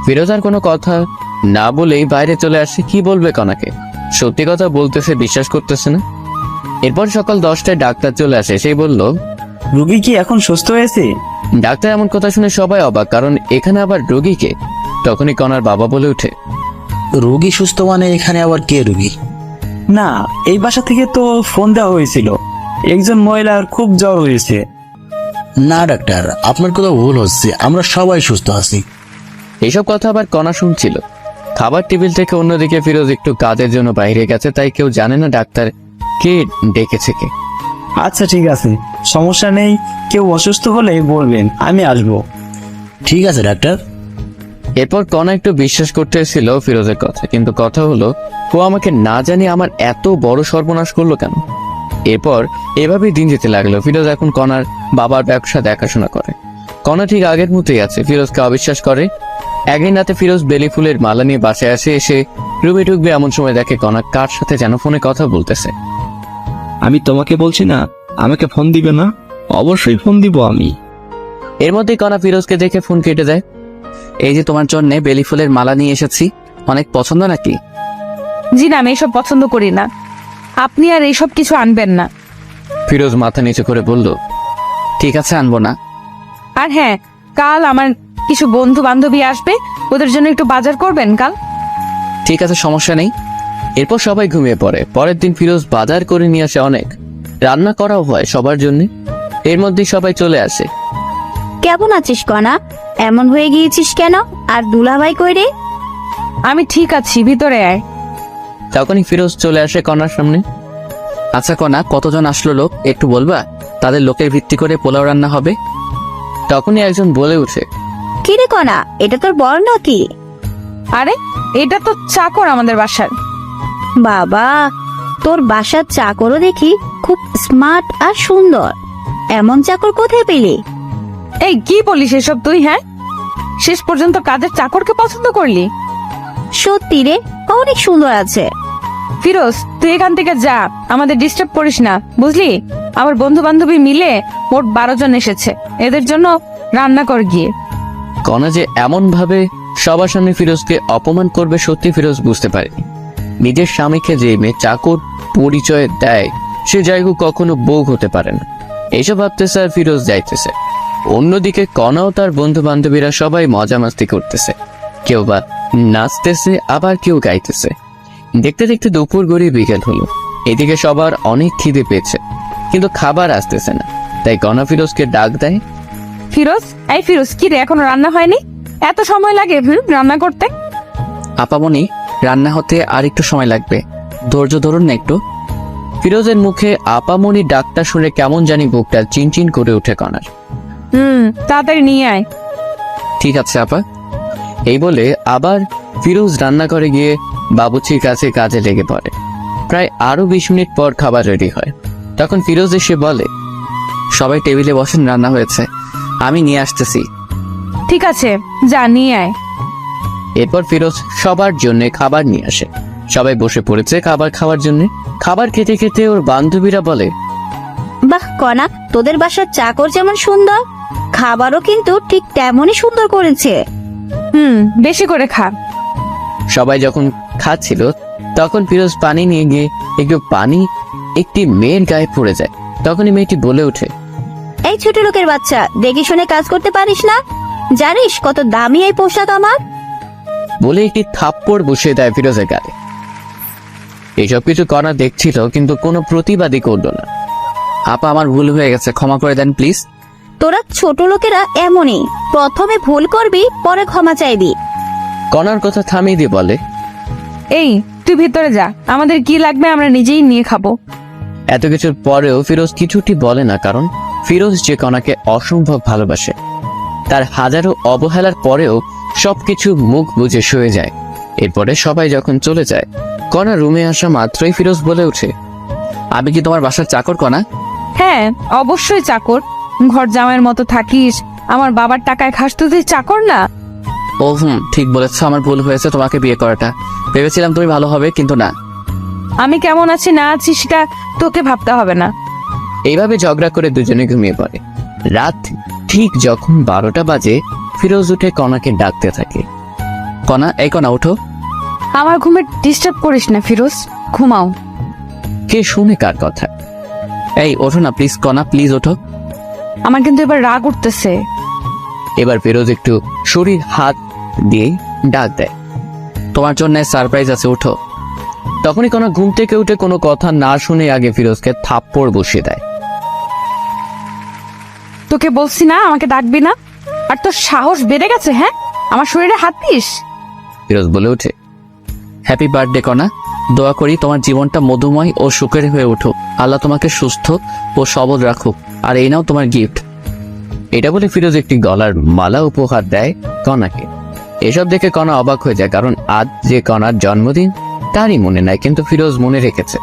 ফিরোজ আর কোনো কথা না বলেই বাইরে চলে আসে। কি বলবে কণাকে? সত্যি কথা বলতেছে, বিশ্বাস করতেছে না। এরপর সকাল 10টায় ডাক্তার চলে আসে। সেই বলল, রুগী কি এখন সুস্থ হয়েছে? ডাক্তার এমন কথা শুনে সবাই অবাক, কারণ এখানে আবার রোগীকে। তখনই কণার বাবা বলে ওঠে, রুগী সুস্থ মানে এখানে আবার কে রুগী? না, এই বাসা থেকে তো ফোন দেওয়া হয়েছিল, একজন মহিলার খুব জ্বর হয়েছে। না ডাক্তার, আপনার কথা ভুল হচ্ছে, আমরা সবাই সুস্থ আছি। এইসব কথা আবার কণা শুনছিল। খাবার টেবিল থেকে অন্যদিকে ফিরোজ একটু কাজের জন্য বাইরে গেছে, তাই কেউ জানে না ডাক্তার কে ডেকেছে কে। আচ্ছা ঠিক আছে, সমস্যা নেই, কেউ অসুস্থ হলে বলবেন, আমি আসবো। ঠিক আছে ডাক্তার। এরপর কণা একটু বিশ্বাস করতেছিল ফিরোজের কথা, কিন্তু কথা হলো ও আমাকে না জানি আমার এত বড় সর্বনাশ করলো কেন। এরপর এভাবেই দিন যেতে লাগলো। ফিরোজ এখন কণার বাবার ব্যবসা দেখাশোনা করে। কণা ঠিক আগের মতোই আছে, ফিরোজকে অবিশ্বাস করে। একদিন রাতে ফিরোজ বেলি ফুলের মালা নিয়ে বাসায় আসে। এসে রুমে ঢুকবে এমন সময় দেখে কণা কার সাথে যেন ফোনে কথা বলতেছে। আমি তোমাকে বলছি না আমাকে ফোন দিবে না? অবশ্যই ফোন দিব আমি। এর মধ্যে কণা ফিরোজকে দেখে ফোন কেটে দেয়। এই যে তোমার জন্য বেলি ফুলের মালা নিয়ে এসেছি, অনেক পছন্দ নাকি? জি না, আমি এইসব পছন্দ করি না, আপনি আর এইসব কিছু আনবেন না। ফিরোজ মাথা নিচু করে বলল, ঠিক আছে, আনবো না। আর হ্যাঁ, কাল আমার কিছু বন্ধু বান্ধবী আসবে, ওদের জন্য একটু বাজার করবেন কাল। ঠিক আছে, সমস্যা নেই। এরপর সবাই ঘুমিয়ে পড়ে। পরের দিন ফিরোজ বাজার করে নিয়ে আসে অনেক, রান্না করাও হয় সবার জন্য। এর মধ্যেই সবাই চলে আসে। কেমন আছিস কণা? এমন হয়ে গিয়েছিস কেন? আর দুলাভাই কই রে? আমি ঠিক আছি, ভিতরে আয়। তখনই ফিরোজ চলে আসে কণার সামনে। আচ্ছা কণা, কতজন আসলো লোক একটু বলবা? তাদের লোকের ভিত্তি করে পোলাও রান্না হবে। তখনই একজন বলে উঠে, কি রে কণা, এটা তোর বর নাকি? আরে এটা তো চাকর আমাদের বাসার। বাবা, তোর বাসার চাকরও দেখি খুব স্মার্ট আর সুন্দর। এমন চাকর কোথায় পেলি? এই কি বলিস এসব তুই? হ্যাঁ, শেষ পর্যন্ত কাজের চাকরকে পছন্দ করলি? সত্যি রে, অনেক সুন্দর আছে। ফিরোজ, তুই এখান থেকে যা, আমাদের ডিস্টার্ব করিস না, বুঝলি? আমার বন্ধু বান্ধবী মিলে মোট 12 জন এসেছে, এদের জন্য রান্না কর গিয়ে। কণা যে এমন ভাবে সবার সামনে ফিরোজকে অপমান করবে সত্যি ফিরোজ বুঝতে পারেনি। নিজের স্বামীকে যে মেয়ে চাকর পরিচয় দেয় সে যাই হোক কখনো বউ হতে পারে না। এইসব ভাবতেছে আর ফিরোজ যাইতেছে। অন্যদিকে কণাও তার বন্ধু বান্ধবীরা সবাই মজা মাস্তি করতেছে, কেউ বা নাচতেছে, আবার কেউ গাইতেছে। দেখতে দেখতে দুপুর গড়িয়ে বিকেল হলো। এদিকে সবার অনেক খিদে পেয়েছে, কিন্তু খাবার আসতেছে না। তাই কণা ফিরোজকে ডাক দেয়। ফিরোজ, এই ফিরোজ, কি রে, এখনো রান্না হয়নি? এত সময় লাগে রান্না করতে? আপামনি, রান্না হতে আর একটু সময় লাগবে, ধৈর্য ধরুন না একটু। ফিরোজের মুখে আপামনি ডাকটা শুনে কেমন জানি বুকটা চিনচিন করে উঠে কণার। তাড়াতাড়ি নিয়ে আয়। ঠিক আছে আপা। এই বলে আবার ফিরোজ রান্নাঘরে গিয়ে বাবুচির কাছে কাজে লেগে পড়ে। প্রায় আরো 20 মিনিট পর খাবার রেডি হয়। তখন ফিরোজ এসে বলে, সবাই টেবিলে বসেন, রান্না হয়েছে, আমি নিয়ে আসতেছি। ঠিক আছে, যা নিয়ে আয়। এরপর ফিরোজ সবার জন্য খাবার নিয়ে আসে। সবাই বসে পড়েছে খাবার খাওয়ার জন্য। খাবার খেতে খেতে ওর বান্ধবীরা বলে, বাহ কণা, তোদের বাসার চাকর যেমন সুন্দর, খাবারও কিন্তু ঠিক তেমনই সুন্দর করেছে। বেশি করে খা। সবাই যখন খাচ্ছিল তখন ফিরোজ পানি নিয়ে গিয়ে একটু পানি একটি মেয়ের গায়ে পড়ে যায়। তখনই মেয়েটি বলে ওঠে, এই ছোট লোকের বাচ্চা, দেখে শুনে কাজ করতে পারিস না? জানিস কত দামি এই পোশাক আমার? বলে একটি থাপ্পড় বসিয়ে দেয় ফিরোজের গায়ে। এসব কিছু কণা দেখছিল, কিন্তু কোনো প্রতিবাদই করলো না। আপা, আমার ভুল হয়ে গেছে, ক্ষমা করে দেন প্লিজ। তোরা ছোট লোকেরা এমনই, প্রথমে ভুল করবি, পরে ক্ষমা চাইবি। কণার কথা থামিয়ে দিয়ে বলে, এই তুই ভিতরে যা, আমাদের কি লাগবে আমরা নিজেই নিয়ে খাবো। এত কিছুর পরেও ফিরোজ কিছুটি বলে না, কারণ ফিরোজ যে কণাকে অসম্ভব ভালোবাসে। তার হাজারো অবহেলার পরেও সবকিছু মুখ বুজে শুয়ে যায়। এরপরে সবাই যখন চলে যায়, কণা রুমে আসা মাত্রই ফিরোজ বলে ওঠে, আমি কি তোমার বাসার চাকর কণা? হ্যাঁ, অবশ্যই চাকর। ঘর জামাইয়ের মতো থাকিস, আমার বাবার টাকায় খাস, তুই চাকর না? ও ঠিক বলেছো, আমার ভুল হয়েছে তোমাকে বিয়ে করাটা। ভেবেছিলাম তুমি ভালো হবে, কিন্তু না। আমি কেমন আছি না আছি সেটা তোকে ভাবতে হবে না। এইভাবে ঝগড়া করে দুজনে ঘুমিয়ে পড়ে। রাত ঠিক যখন 12টা বাজে, ফিরোজ উঠে কণাকে ডাকতে থাকে। কণা, এই কণা ওঠো। আমার ঘুমে ডিস্টার্ব করিস না ফিরোজ, ঘুমাও। কে শুনে কার কথা? এই ওঠো না প্লিজ কণা, প্লিজ ওঠো। আমার কিন্তু এবার রাগ উঠতেছে। এবার ফিরোজ একটু শরীর হাত দিয়ে ডাক দেয়, তোমার জন্য সারপ্রাইজ আছে, ওঠো। তখনই কণা ঘুম থেকে উঠে কোনো কথা না শুনে আগে ফিরোজকে থাপ্পড় বসিয়ে দেয়। তোকে বলছি না আমাকে ডাকবি না, আর তোর সাহস বেড়ে গেছে। হ্যাঁ, আমার শরীরে হাত দিস। ফিরোজ বলে ওঠে, হ্যাপি বার্থডে কণা, দোয়া করি তোমার জীবনটা মধুময় ও সুখের হয়ে উঠুক। আল্লাহ তোমাকে সুস্থ ও সবল রাখুক। আর এই নাও তোমার গিফট। এটা বলে ফিরোজ একটি গলার মালা উপহার দেয় কণাকে। এসব দেখে কণা অবাক হয়ে যায়, কারণ আজ যে কণার জন্মদিন তারই মনে নাই, কিন্তু ফিরোজ মনে রেখেছে।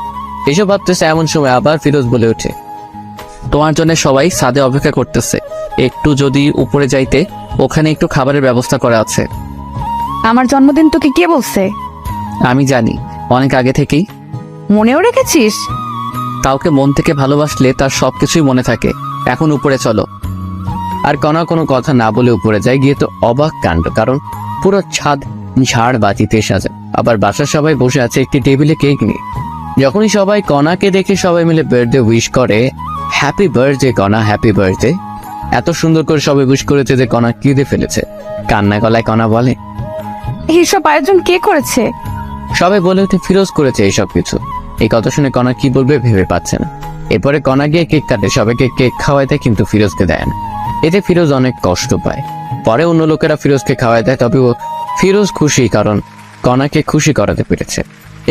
এসব ভাবতেছে এমন সময় আবার ফিরোজ বলে ওঠে, তোমার জন্য সবাই ছাদে অপেক্ষা করতেছে, একটু যদি উপরে যাইতে, ওখানে একটু খাবারের ব্যবস্থা করা আছে। আমার জন্মদিন তোকে কে বলছে? আমি জানি, অনেক আগে থেকেই। মনেও রেখেছিস? কাউকে মন থেকে ভালোবাসলে তার সবকিছুই মনে থাকে। এখন উপরে চলো। আর কণা কোনো কথা না বলে উপরে যায়। গিয়ে তো অবাক কাণ্ড, কারণ পুরো ছাদ ঝাড় বাতিতে সাজা। আবার বাসার সবাই বসে আছে একটি টেবিলে কেক নিয়ে। যখনই সবাই কণাকে দেখে সবাই মিলে বার্থডে উইশ করে, হ্যাপি বার্থডে কণা, হ্যাপি বার্থডে। এত সুন্দর করে সবাই উইশ করেছে যে কণা কেঁদে ফেলেছে। কান্না গলায় কণা বলে, এইসব আয়োজন কে করেছে? সবাই বলে উঠে, ফিরোজ করেছে এইসব কিছু। এই কথা শুনে কণা কি বলবে ভেবে পাচ্ছে না। এরপরে কণা গিয়ে কেক কাটে, সবাইকে কেক খাওয়ায় দেয়, কিন্তু ফিরোজকে দেয় না। এতে ফিরোজ অনেক কষ্ট পায়। পরে অন্য লোকেরা ফিরোজকে খাওয়ায় দেয়, তবে ফিরোজ খুশি, কারণ কণাকে খুশি করাতে পেরেছে।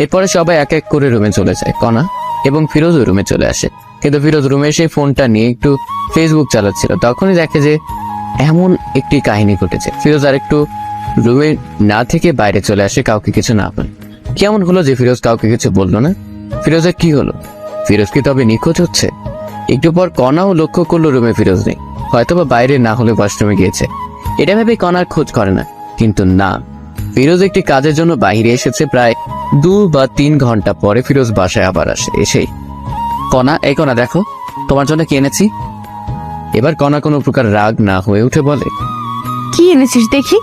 এরপরে সবাই এক এক করে রুমে চলে যায়। কণা এবং ফিরোজও রুমে চলে আসে, কিন্তু ফিরোজ রুমে এসে ফোনটা নিয়ে একটু ফেসবুক চালাচ্ছিল। তখনই দেখে যে এমন একটি কাহিনী ঘটেছে। ফিরোজ আর একটু রুমে না থেকে বাইরে চলে আসে, কাউকে কিছু না বলে। কেমন হলো যে ফিরোজ কাউকে কিছু বললো না? ফিরোজের কি হলো? ফিরোজ কি তবে নিখোঁজ হচ্ছে? একটু পর কণাও লক্ষ্য করলো রুমে ফিরোজ নেই, হয়তোবা বাইরে না হলে ওয়াশরুমে গিয়েছে। এটা ভেবে কণার খোঁজ করে না, কিন্তু না, ফিরোজ একটি কাজের জন্য বাইরে এসেছে। প্রায় 2 বা 3 ঘন্টা পরে ফিরোজ বাসায় আবার আসে। এসেই কণা, এই কণা দেখো তোমার জন্য কি এনেছি। এবার কণা কোনো প্রকার রাগ না হয়ে উঠে বলে, কি এনেছিস দেখি?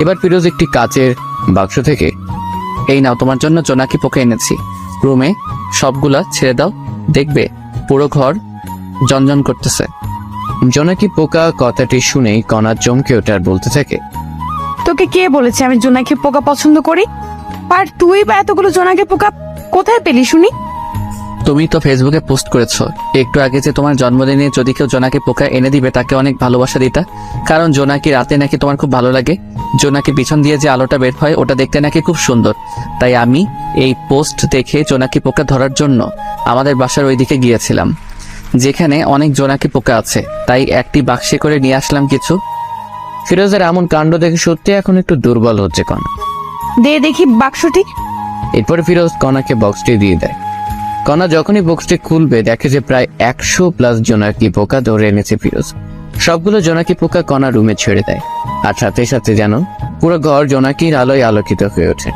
এবার ফিরোজ একটি কাচের বাক্স থেকে, এই নাও তোমার জন্য জোনাকি পোকা এনেছি। রুমে সবগুলা ছেড়ে দাও, দেখবে পুরো ঘর জনজন করতেছে। জোনাকি পোকা কথাটি শুনেই কণা চমকে ওঠে আর বলতে থাকে, তোকে কে বলেছে আমি জোনাকি পোকা পছন্দ করি? আর তুই বা এতগুলো জোনাকি পোকা কোথায় পেলি শুনি? তুমি তো ফেসবুকে পোস্ট করেছো একটু আগে যে তোমার জন্মদিনে যদি কেউ জোনাকি পোকা এনে দিবে তাকে অনেক ভালোবাসা দিতা, কারণ জোনাকি রাতে নাকি তোমার খুব ভালো লাগে। জোনাকি পিছন দিয়ে যে আলোটা বের হয় ওটা দেখতে নাকি খুব সুন্দর। তাই আমি এই পোস্ট দেখে জোনাকি পোকা ধরার জন্য আমাদের বাসার ওইদিকে গিয়েছিলাম, যেখানে অনেক জোনাকি পোকা আছে। তাই একটি বাক্সে করে নিয়ে আসলাম কিছু। ফিরোজের এমন কাণ্ড দেখে সত্যি এখন একটু দুর্বল হচ্ছে কণা। দে দেখি বাক্সটি। এরপরে ফিরোজ কণাকে বক্সটি দিয়ে দেয়। কণা যখনই বক্সটি খুলবে দেখে যে প্রায় 100+ জোনাকি পোকা ধরে এনেছে ফিরোজ। সবগুলো জোনাকি পোকা কণা রুমে ছেড়ে দেয়, আর সাথে সাথে যেন পুরো ঘর জোনাকির আলোয় আলোকিত হয়ে ওঠে।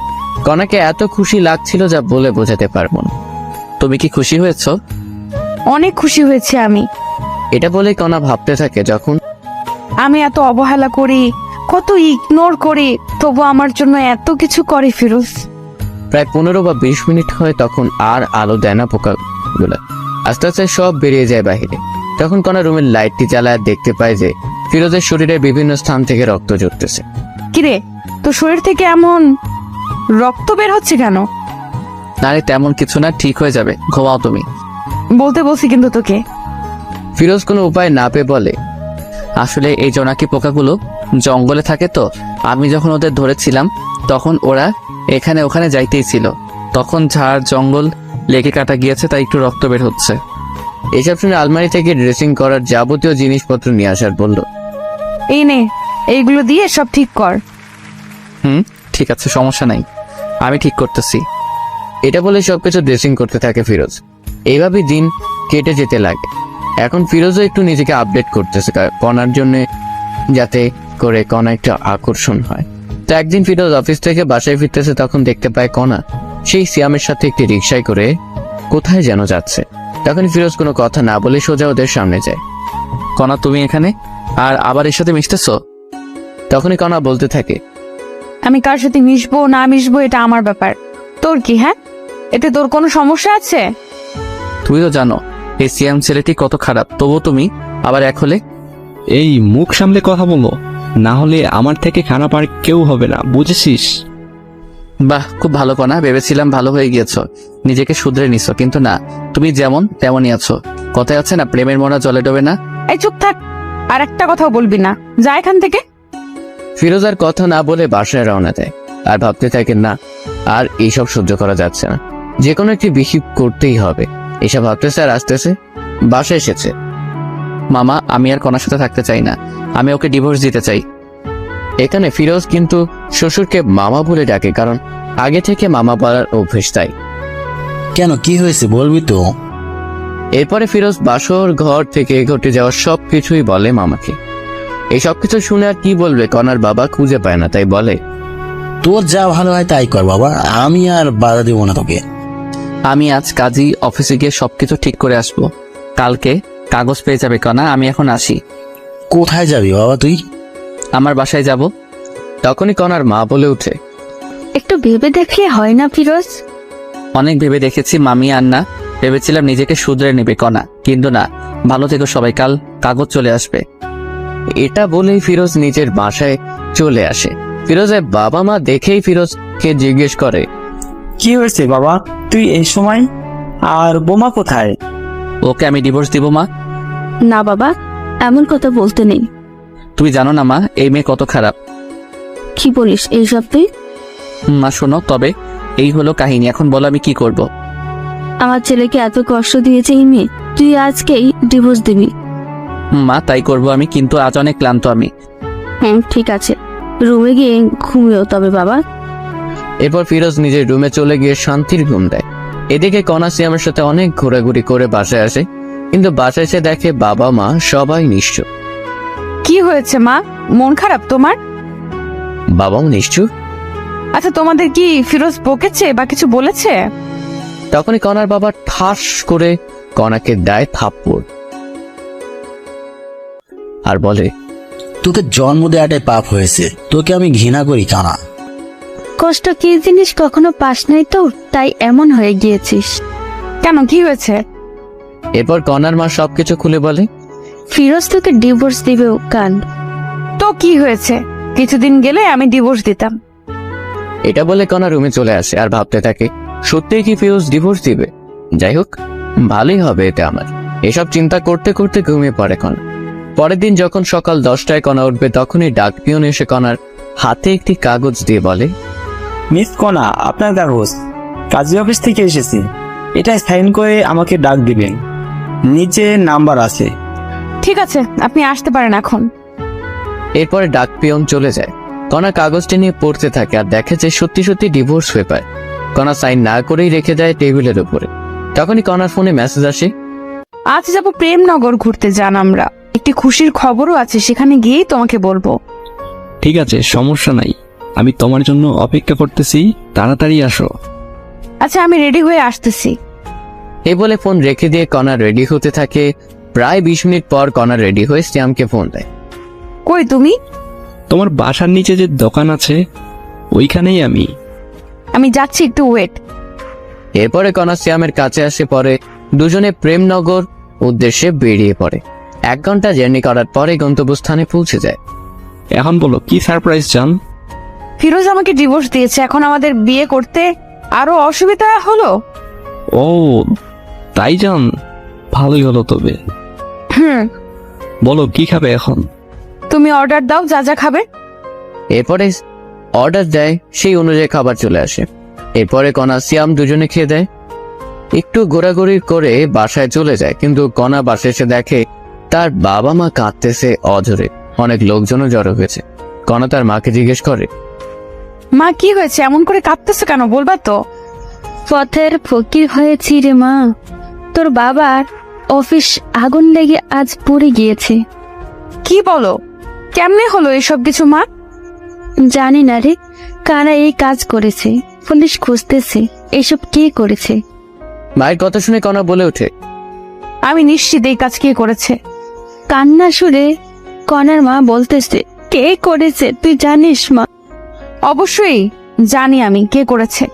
কণাকে এত খুশি লাগছিল যা বলে বোঝাতে পারবো না। তুমি কি খুশি হয়েছ? অনেক খুশি হয়েছে আমি। এটা বলে কণা ভাবতে থাকে, যখন আমি এত অবহেলা করি, কত ইগনোর করি, তবু আমার জন্য এত কিছু করে ফিরোজ। প্রায় 15 বা 20 মিনিট হয়, তখন আর আলো দেয় না পোকাগুলো। আস্তে আস্তে সব বেরিয়ে যায় বাহিরে। তখন কণা রুমের লাইটটি জ্বালায় দেখতে পায় যে ফিরোজের শরীরের বিভিন্ন স্থান থেকে রক্ত ঝরতেছে। কিরে, তোর শরীর থেকে এমন রক্ত বের হচ্ছে কেন? আরে তেমন কিছু না, ঠিক হয়ে যাবে, ঘুমাও তুমি। বলতে বলছি কিন্তু তোকে। ফিরোজ কোনো উপায় না পেয়ে বলে, আসলে এই জোনাকি পোকাগুলো জঙ্গলে থাকে, তো আমি যখন ওদের ধরেছিলাম তখন ওরা এখানে ওখানে যাইতেই ছিল। তখন ঝাড় জঙ্গল লেগে কাটা গিয়েছে, তাই একটু রক্ত বের হচ্ছে। এইসব শুনে আলমারি থেকে ড্রেসিং করার যাবতীয় জিনিসপত্র নিয়ে আসার বলল, এই নে, এইগুলো দিয়ে সব ঠিক কর। ঠিক আছে, সমস্যা নাই, আমি ঠিক করতেছি। এটা বলে সবকিছু ড্রেসিং করতে থাকে ফিরোজ। এইভাবেই দিন কেটে যেতে লাগে। এখন ফিরোজও একটু নিজেকে আপডেট করতেছে কণার জন্য, যাতে করে কণা একটা আকর্ষণ হয়। তো একদিন ফিরোজ অফিস থেকে বাসায় ফিরতেছে, তখন দেখতে পায় কণা সেই সিয়ামের সাথে একটি রিকশায় করে কোথায় যেন যাচ্ছে। তখন ফিরোজ কোনো কথা না বলে সোজা ওদের সামনে যায়। কণা, তুমি এখানে আর আবার এর সাথে মিশতেছো? তখনই কণা বলতে থাকে, আমি কার সাথে মিশবো না মিশবো এটা আমার ব্যাপার, তোর কি? হ্যাঁ, এতে তোর কোনো সমস্যা আছে? তুইও জানো এই সিয়াম ছেলেটি কত খারাপ, তবু তুমি আবার এক হলে। এই মুখ সামলে কথা বলো, না হলে আমার থেকে খারাপ আর কেউ হবে না, বুঝেছিস? বাহ, খুব ভালো কণা, ভেবেছিলাম ভালো হয়ে গিয়েছো, নিজেকে শুধরে নিছো, কিন্তু না, তুমি যেমন তেমনই আছো। কথায় আছে না, প্রেমের মরা জলে ডোবে না। এই চুপ থাক, আর একটা কথাও বলবি না, যা এখান থেকে। ফিরোজ আর কথা না বলে বাসায় রওনা দেয় আর ভাবতে থাকে, না আর এইসব সহ্য করা যাচ্ছে না, যে কোনো একটি বেশি করতেই হবে। এসব ভাবতেছে আর আসতেছে বাসায় এসেছে। মামা, আমি আর কণার সাথে থাকতে চাই না, আমি ওকে ডিভোর্স দিতে চাই। এখানে ফিরোজ কিন্তু শ্বশুরকে মামা বলে ডাকে, কারণ আগে থেকে মামা বলার অভ্যেস তাই। কেন, কি হয়েছে বলবি তো? এরপরে ফিরোজ বাসর ঘর থেকে ঘটে যাওয়া সবকিছুই বলে মামাকে। এই সবকিছু শুনে আর কি বলবে, কণার বাবা খুঁজে পায় না, তাই বলে, তোর যা ভালো হয় তাই কর বাবা, আমি আর বাধা দেবো না তোকে। আমি আজ কাজী অফিসে গিয়ে সবকিছু ঠিক করে আসবো, কালকে কাগজ পেয়ে যাবে কণা, আমি এখন আসি। কোথায় যাবি বাবা তুই? আমার বাসায় যাব। তখনই কণার মা বলে উঠে, একটু ভেবে দেখলে হয় না ফিরোজ? অনেক ভেবে দেখেছি মামি, আর না, ভেবেছিলাম নিজেকে শুধরে নেবে কণা, কিন্তু না, ভালো থেকো সবাই, কাল কাগজ চলে আসবে। এটা বলেই ফিরোজ নিজের বাসায় চলে আসে। ফিরোজের বাবা মা দেখেই ফিরোজকে জিজ্ঞেস করে, কি হয়েছে বাবা, তুই এই সময়? আর বোমা কোথায়? ওকে আমি ডিভোর্স দিব মা। না বাবা, এমন কথা বলতে নেই। তুমি জানো না মা, এই মেয়ে কত খারাপ। কি বলিস এইসব তুই? মা শোনো, তবে এই হলো কাহিনী, এখন বলো আমি কি করব। আমার ছেলেকে এত কষ্ট দিয়েছে এই মেয়ে, তুই আজকেই ডিভোর্স দিবি? মা তাই করব আমি, কিন্তু আজ অনেক ক্লান্ত আমি। হ্যাঁ ঠিক আছে, রুমে গিয়ে ঘুমিও তবে বাবা। এরপর ফিরোজ নিজের রুমে চলে গিয়ে শান্তির ঘুম দেয়। এদিকে কণা সিয়ামের সাথে অনেক ঘোরাঘুরি করে বাসায় আসে, কিন্তু বাসায় এসে দেখে বাবা মা সবাই নিশ্চুপ। কি হয়েছে মা, মন খারাপ তোমার? বাবাও নিশ্চুপ। আচ্ছা, তোমাদের কি ফিরোজ বকেছে বা কিছু বলেছে? তখনই কণার বাবা ঠাস করে কণাকে দেয় থাপ্পড় আর বলে, তোকে জন্ম দেওয়াটাই পাপ হয়েছে, তোকে আমি ঘৃণা করি কানা। কষ্ট কি জিনিস কখনো পাস নাই তো, তাই এমন হয়ে গিয়েছিস। কেন, কি হয়েছে? এরপর কণার মা সবকিছু খুলে বলে, ফিরোজ তোকে ডিভোর্স দিবে কাল। তো কি হয়েছে, কিছুদিন গেলে আমি ডিভোর্স দিতাম। এটা বলে কণা রুমে চলে আসে আর ভাবতে থাকে, সত্যিই কি ফিরোজ ডিভোর্স দিবে? যাই হোক, ভালোই হবে এতে আমার। এসব চিন্তা করতে করতে ঘুমিয়ে পড়ে কণা। পরের দিন যখন সকাল 10টায় কণা উঠবে, তখনই ডাক পিয়ন এসে কণার হাতে একটি কাগজ দিয়ে বলে, মিস কণা, আপনার কাগজ, কাজী অফিস থেকে এসেছে, এটা সাইন করে আমাকে ডাক দিবেন, নিচে নাম্বার আছে। ঠিক আছে, আপনি আসতে পারেন এখন। এরপরে ডাক পিয়ন চলে যায়। কণা কাগজটি নিয়ে পড়তে থাকে আর দেখে যে সত্যি সত্যি ডিভোর্স হয়ে পায়। কণা সাইন না করেই রেখে দেয় টেবিলের উপরে। তখনই কণার ফোনে মেসেজ আসে, আজ যাব প্রেমনগর ঘুরতে, যান আমরা, একটি খুশির খবরও আছে, সেখানে গিয়েই তোমাকে বলবো। ঠিক আছে, সমস্যা নাই, আমি তোমার জন্য অপেক্ষা করতেছি, তাড়াতাড়ি আসো। আচ্ছা, আমি রেডি হয়ে আসতেছি। এই বলে ফোন রেখে দিয়ে কণা রেডি হতে থাকে। প্রায় 20 মিনিট পর কণা রেডি হয়ে শ্যামকে ফোন দেয়। কই তুমি? তোমার বাসার নিচে যে দোকান আছে ওইখানেই আমি। আমি যাচ্ছি, একটু ওয়েট। এরপরে কণা শ্যামের কাছে আসে, পরে দুজনে প্রেমনগর উদ্দেশ্যে বেরিয়ে পড়ে। 1 ঘন্টা জার্নি করার পরে গন্তব্যস্থানে পৌঁছে যায়। এখন বলো কি সারপ্রাইজ চান? ফিরোজ আমাকে ডিভোর্স দিয়েছে, এখন আমাদের বিয়ে করতে আরো অসুবিধা হলো। ও তাই জান, ভালোই হলো তবে। বলো কি খাবে এখন? তুমি অর্ডার দাও, যা যা খাবে। এরপরে অর্ডার দেয়, সেই অনুযায়ী খাবার চলে আসে। এরপরে কণা শ্যাম দুজনে খেয়ে দেয়। একটু ঘোরাঘুরি করে বাসায় চলে যায়, কিন্তু কণা বাসায় এসে দেখে তার বাবা মা কাঁদতেছে অঝরে। অনেক লোকজনও জড়ো হয়েছে। কণা তার মাকে জিজ্ঞেস করে, মা কি হয়েছে, এমন করে কাঁদতেছো কেন, বলবা তো? পথের ফকির হয়েছি রে মা, তোর বাবার অফিস আগুন লেগে আজ পুড়ে গিয়েছে। কি বলো? কেমনে হলো এসব কিছু মা? জানি না রে, কারা এই কাজ করেছে। পুলিশ খুঁজতেছে এসব কে করেছে। মায়ের কথা শুনে কণা বলে ওঠে, আমি নিশ্চিত এই কাজ কে করেছে। কান্না সুরে কনার মা বলতেছে, কে করেছে তুই জানিস মা? অবশ্যই জানি আমি কে করেছে।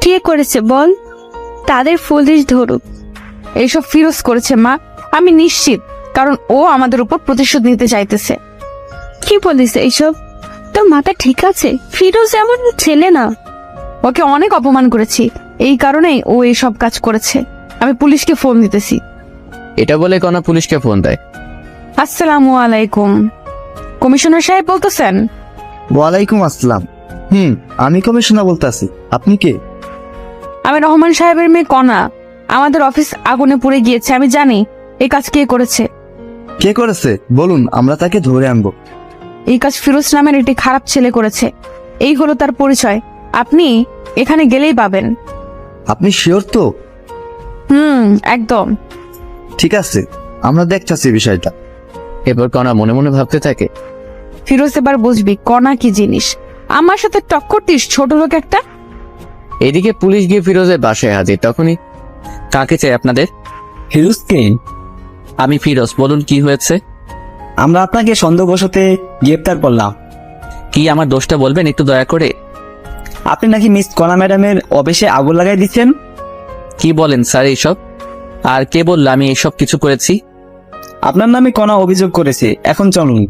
কে করেছে বল, তাদের পুলিশ ধরুক। এইসব ফিরোজ করেছে মা, আমি নিশ্চিত, কারণ ও আমাদের উপর প্রতিশোধ নিতে চাইতেছে। কি বলিস এইসব? তোর মাথা ঠিক আছে? ফিরোজ এমন ছেলে না। ওকে অনেক অপমান করেছি, এই কারণেই ও এইসব কাজ করেছে। আমি পুলিশকে ফোন দিতেছি। এটা বলে কণা পুলিশকে ফোন দেয়। আসসালামু আলাইকুম, কমিশনার সাহেব বলতেছেন? ওয়ালাইকুম আসসালাম। আমি কমিশনার বলতেছি, আপনি কে? আমি রহমান সাহেবের মেয়ে কণা। আমাদের অফিস আগুনে পুড়ে গিয়েছে, আমি জানি এই কাজ কে করেছে। কে করেছে বলুন, আমরা তাকে ধরে আনবো। এই কাজ ফিরোজ নামের একটি খারাপ ছেলে করেছে। এই হলো তার পরিচয়, আপনি এখানে গেলেই পাবেন। আপনি শিওর তো? একদম। ঠিক আছে, আমরা দেখতেছি বিষয়টা। এরপর কণা মনে মনে ভাবতে থাকে, ফিরোজ এবার বুঝবি কণা কি জিনিস। আমার সাথে টক্কর দিস ছোট লোক একটা। এদিকে পুলিশ গিয়ে ফিরোজের বাসায় হাজির। তখনই, কাকে চাই আপনাদের? ফিরোজকে? আমি ফিরোজ, বলুন কি হয়েছে? আমরা আপনাকে সন্দেহবশতে গ্রেপ্তার করলাম। কি আমার দোষটা বলবেন একটু দয়া করে? আপনি নাকি মিস কণা ম্যাডামের অফিসে আগুন লাগাই দিচ্ছেন। কি বলেন স্যার এইসব? আর কে বলল আমি এইসব কিছু করেছি? আপনার নামে কণা অভিযোগ করেছে, এখন চলুন।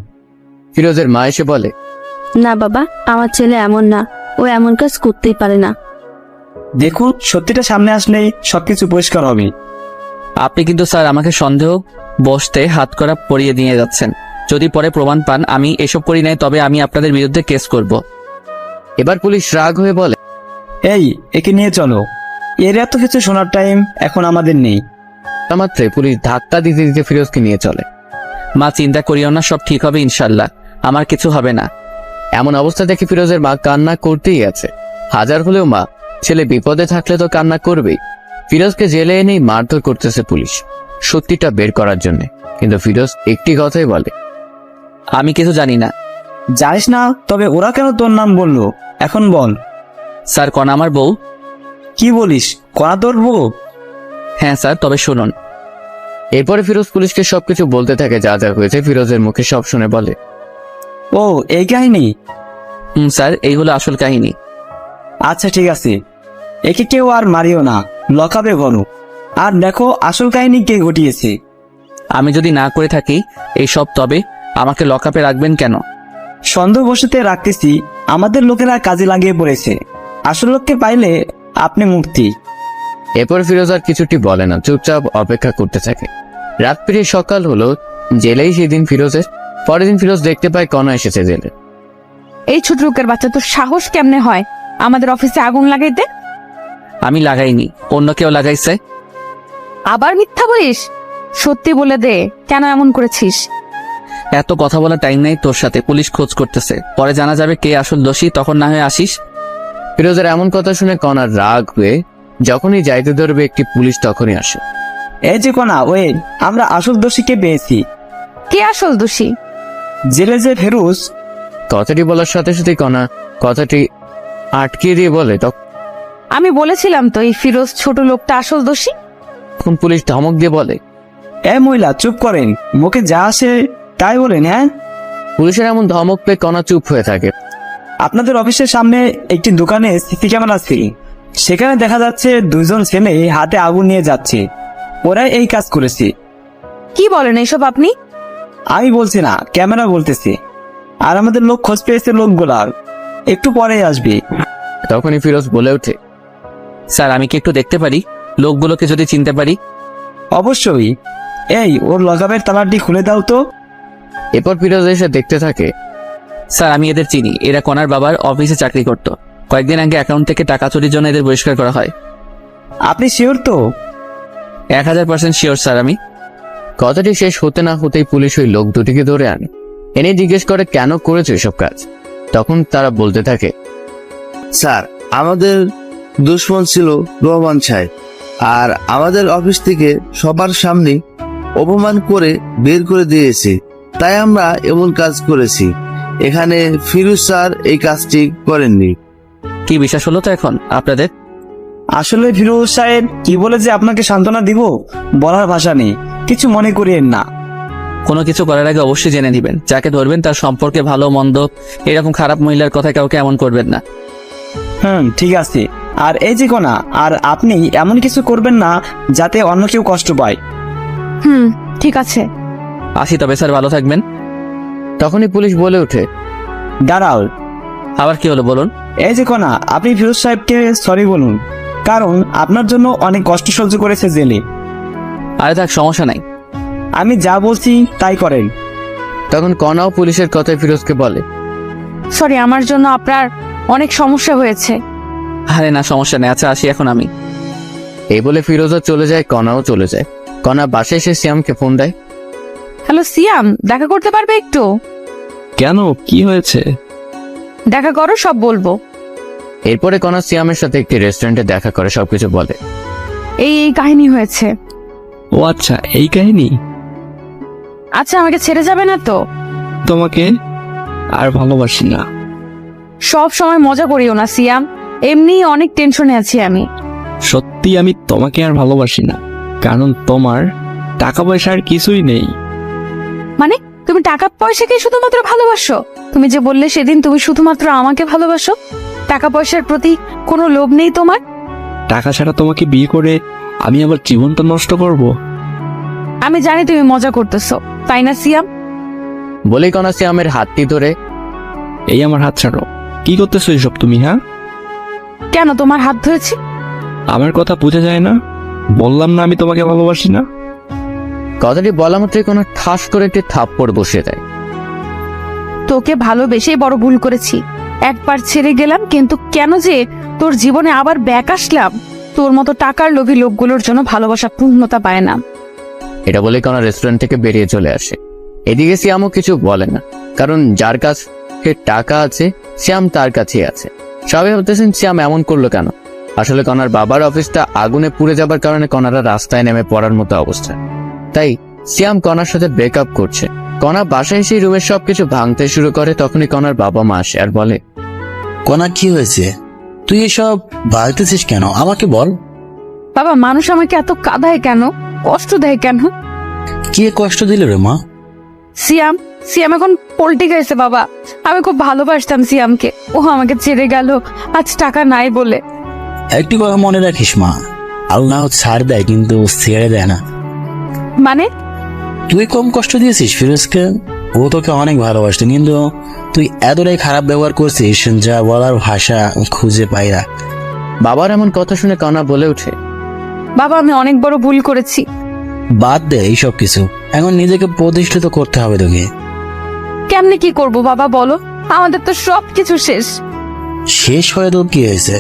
ফিরোজের মা এসে বলে, না বাবা, আমার ছেলে এমন না, ও এমন কাজ করতেই পারে না। দেখুন, সত্যিটা সামনে আসলেই সবকিছু পরিষ্কার হবে। আপনি কিন্তু স্যার আমাকে সন্দেহ বসতে হাত করা পরিয়ে দিয়ে যাচ্ছেন। যদি পরে প্রমাণ পান আমি এসব করি নাই, তবে আমি আপনাদের বিরুদ্ধে কেস করব। এবার পুলিশ রাগ হয়ে বলে, এই, একে নিয়ে চলো। এর এত কিছু শোনার টাইম এখন আমাদের নেই। মাত্রে পুলিশ ধাক্কা দিতে দিতে ফিরোজকে নিয়ে চলে। মা চিন্তা করিও না, সব ঠিক হবে ইনশাল্লাহ, আমার কিছু হবে না। এমন অবস্থা দেখে ফিরোজের মা কান্না করতেই আছে। হাজার হলেও মা, ছেলে বিপদে থাকলে তো কান্না করবেই। ফিরোজকে জেলে এনেই মারধর করতেছে পুলিশ, সত্যিটা বের করার জন্য। কিন্তু ফিরোজ একটি কথাই বলে, আমি কিছু জানি না। জানিস না? তবে ওরা কেন তোর নাম বললো এখন বল। স্যার কণা আমার বউ। কি বলিস, কণা তোর বউ? হ্যাঁ স্যার, তবে শুনুন। এরপরে ফিরোজ পুলিশকে সবকিছু বলতে থাকে, যা যা হয়েছে। ফিরোজের মুখে সব শুনে বলে, ও এই কাহিনী? স্যার এই হলো আসল কাহিনী। আচ্ছা ঠিক আছে, একে কেউ আর মারিও না, লকাবে গরু। আর দেখো আসল কাহিনী কে ঘটিয়েছে। আমি যদি না করে থাকি এইসব, তবে আমাকে লকআপে রাখবেন কেন? সন্দেহবশতে রাখতেছি, আমাদের লোকেরা কাজে লাগিয়ে পড়েছে। আসল লোককে পাইলে আপনি মুক্তি। এরপর ফিরোজ আর কিছুটি বলে না, চুপচাপ অপেক্ষা করতে থাকে। রাত পেরিয়ে সকাল হলো। জেলেই সেদিন ফিরোজের। পরের দিন ফিরোজ দেখতে পায় কণা এসেছে জেলে। এই ছোট লোকের বাচ্চা, তোর সাহস কেমনে হয় আমাদের অফিসে আগুন লাগাইতে? আমি লাগাইনি, অন্য কেউ লাগাইছে। আবার মিথ্যা বলিস? সত্যি বলে দে, কেন এমন করেছিস? এত কথা বলা টাইম নেই তোর সাথে, পুলিশ খোঁজ করতেছে, পরে জানা যাবে কে আসল দোষী, তখন না হয় আসিস। ফিরোজের এমন কথা শুনে কণার রাগ হয়ে যখনই যাইতে ধরবে একটি পুলিশ তখনই আসে। এই যে কণা, ওয়ে, আমরা আসল দোষীকে পেয়েছি। কে আসল দোষী? জেলে যে ফেরুজ। কথাটি বলার সাথে সাথে কণা কথাটি আটকে দিয়ে বলে, আমি বলেছিলাম তো এই ফিরোজ ছোট লোকটা আসল দোষী। তখন পুলিশ ধমক দিয়ে বলে, এ মহিলা চুপ করেন, মুখে যা আসে তাই বলেন। হ্যাঁ, পুলিশের এমন ধমক পেয়ে কণা চুপ হয়ে থাকে। আপনাদের অফিসের সামনে একটি দোকানে সিসি ক্যামেরা ছিল, সেখানে দেখা যাচ্ছে দুজন ছেলে হাতে আগুন নিয়ে যাচ্ছে। ওরাই এই কাজ করেছে। কি বলেন এইসব আপনি? আমি বলছি না, ক্যামেরা বলতেছে। আর আমাদের লোক খোঁজ পেয়েছে লোকগুলার, একটু পরে আসবে। তখনই ফিরোজ বলে ওঠে, স্যার আমি কি একটু দেখতে পারি, লোকগুলোকে যদি চিনতে পারি? অবশ্যই। এই, ওর লকআপের তালাটি খুলে দাও তো। এরপর ফিরোজ এসে দেখতে থাকে, স্যার আমি এদের চিনি, এরা কণার বাবার অফিসে চাকরি করত। কয়েকদিন আগে অ্যাকাউন্ট থেকে টাকা চুরির জন্য এদের বহিষ্কার করা হয়। আপনি শিওর তো? 1000% শিওর স্যার আমি। কথাটি শেষ হতে না হতেই পুলিশ ওই লোক দুটিকে ধরে আনে, এনে জিজ্ঞেস করে কেন করেছে এসব কাজ। তখন তারা বলতে থাকে, স্যার আমাদের দুশ্মন ছিল রহমান সাহেব, আর আমাদের অফিস থেকে সবার সামনে অপমান করে বের করে দিয়েছে। তাই আমরা এমন কাজ করেছি। এখানে ফিরোজ স্যার এই কাজটি করেননি। কি বিশ্বাস হলো তো এখন আপনাদের? আসলে ফিরোজ সাহেব কি বলে যে আপনাকে সান্ত্বনা দিব বলার ভাষা নেই, কিছু মনে করিয়েন না। কোনো কিছু করার আগে অবশ্যই জেনে নেবেন, যাকে ধরবেন তার সম্পর্কে ভালো মন্দ, এরকম খারাপ মহিলার কথা কাউকে এমন করবেন না। ঠিক আছে। আর এই যে কোনা, আর আপনি এমন কিছু করবেন না যাতে অন্য কেউ কষ্ট পায়। ঠিক আছে। আসি তবে স্যার, ভালো থাকবেন। তখনই পুলিশ বলে ওঠে, দাঁড়াও, আবার কি হলো বলুন? এই যে কোনা, আপনি ফিরোজ সাহেবকে সরি বলুন, কারণ আপনার জন্য অনেক কষ্ট সহ্য করেছে জেলে। আরে থাক, সমস্যা নাই। আমি যা বলছি তাই করেন। তখন কণাও পুলিশের কথায় ফিরোজকে বলে, সরি, আমার জন্য আপনার অনেক সমস্যা হয়েছে। আরে না, সমস্যা নেই, আচ্ছা আসি এখন আমি। এই বলে ফিরোজও চলে যায়, কণাও চলে যায়। কণা বাসায় এসে সিয়ামকে ফোন দেয়। হ্যালো সিয়াম, দেখা করতে পারবে একটু? কেন, কি হয়েছে? দেখা করো, সব বলবো। এরপরে কণা সিয়ামের সাথে একটি রেস্টুরেন্টে দেখা করে সবকিছু বলে। এই কাহিনী হয়েছে। ও আচ্ছা, এই কাহিনী। আচ্ছা, আমাকে ছেড়ে যাবে না তো? তোমাকে আর ভালোবাসি না। সব সময় মজা করিও না সিয়াম, এমনি অনেক টেনশনে আছি আমি। সত্যি আমি তোমাকে আর ভালোবাসি না, কারণ তোমার টাকা পয়সা আর কিছুই নেই। মানে তুমি টাকা পয়সাকে শুধুমাত্র ভালোবাসো? তুমি যে বললে সেদিন তুমি শুধুমাত্র আমাকে ভালোবাসো, টাকা পয়সার প্রতি কোনো লোভ নেই তোমার? টাকা ছাড়া তোমাকে বিয়ে করে আমি আমার জীবনটা নষ্ট করব? আমি জানি তুমি মজা করতেছো, তাই না সিয়াম? বলেই কণা সিয়ামের হাতটি ধরে, এই আমার হাত ছাড়ো। কি করতেছো এসব তুমি? হ্যাঁ, কেন তোমার হাত ধরেছি? আমার কথা বোঝা যায় না? বললাম না আমি তোমাকে ভালোবাসি না। কথাটি বলা মাত্রই কোনো ঠাস করে একটি থাপ্পড় বসিয়ে দেয়। তোকে ভালোবেসেই বড় ভুল করেছি। একবার ছেড়ে গেলাম, কিন্তু কেন যে তোর জীবনে আবার ব্যাক আসলাম? তোর মতো টাকার লোভী লোকগুলোর জন্য ভালোবাসা পূর্ণতা পায় না। এটা বলে কণা রেস্টুরেন্ট থেকে বেরিয়ে চলে আসে। এদিকে সিয়ামও কিছু বলে না, কারণ যার কাছে টাকা আছে শ্যাম তার কাছেই আছে। সবাই ভাবতেছেন শ্যাম এমন করলো কেন। আসলে কণার বাবার অফিসটা আগুনে পুড়ে যাবার কারণে কণারা রাস্তায় নেমে পড়ার মতো অবস্থা। তাই শ্যাম কণার সাথে ব্রেকআপ করছে। কণা বাসায় এসে রুমের সবকিছু ভাঙতে শুরু করে। তখনই কণার বাবা মা আসে আর বলে, কোনা কি হয়েছে? তুই এসব ভাবতেছিস কেন? আমাকে বল। বাবা, মানুষ আমাকে এত কাঁদায় কেন, কষ্ট দেয় কেন? কে কষ্ট দিল রে মা? সিয়াম সিয়াম এখন পল্টি গেছে বাবা। আমি খুব ভালোবাসতাম সিয়ামকে, ও আমাকে ছেড়ে গেল আজ টাকা নাই বলে। একটি কথা মনে রাখিস মা, আল্লাহ ছাড় দেয় কিন্তু ছেড়ে দেয় না। মানে? তুই কম কষ্ট দিয়েছিস ফিরোজকে, ও তোকে অনেক ভালোবাসতো, কিন্তু তুই এতটাই খারাপ ব্যবহার করছিস যা বলার ভাষা খুঁজে পাই না। বাবার এমন কথা শুনে কণা বলে ওঠে, বাবা, আমি অনেক বড় ভুল করেছি। বাদ দে এইসব কিছু, এখন নিজেকে প্রতিষ্ঠিত করতে হবে তোকে। কেমনে কি করব বাবা বলো? আমাদের তো সব কিছু শেষ। শেষ হয়ে তোর কি হয়েছে?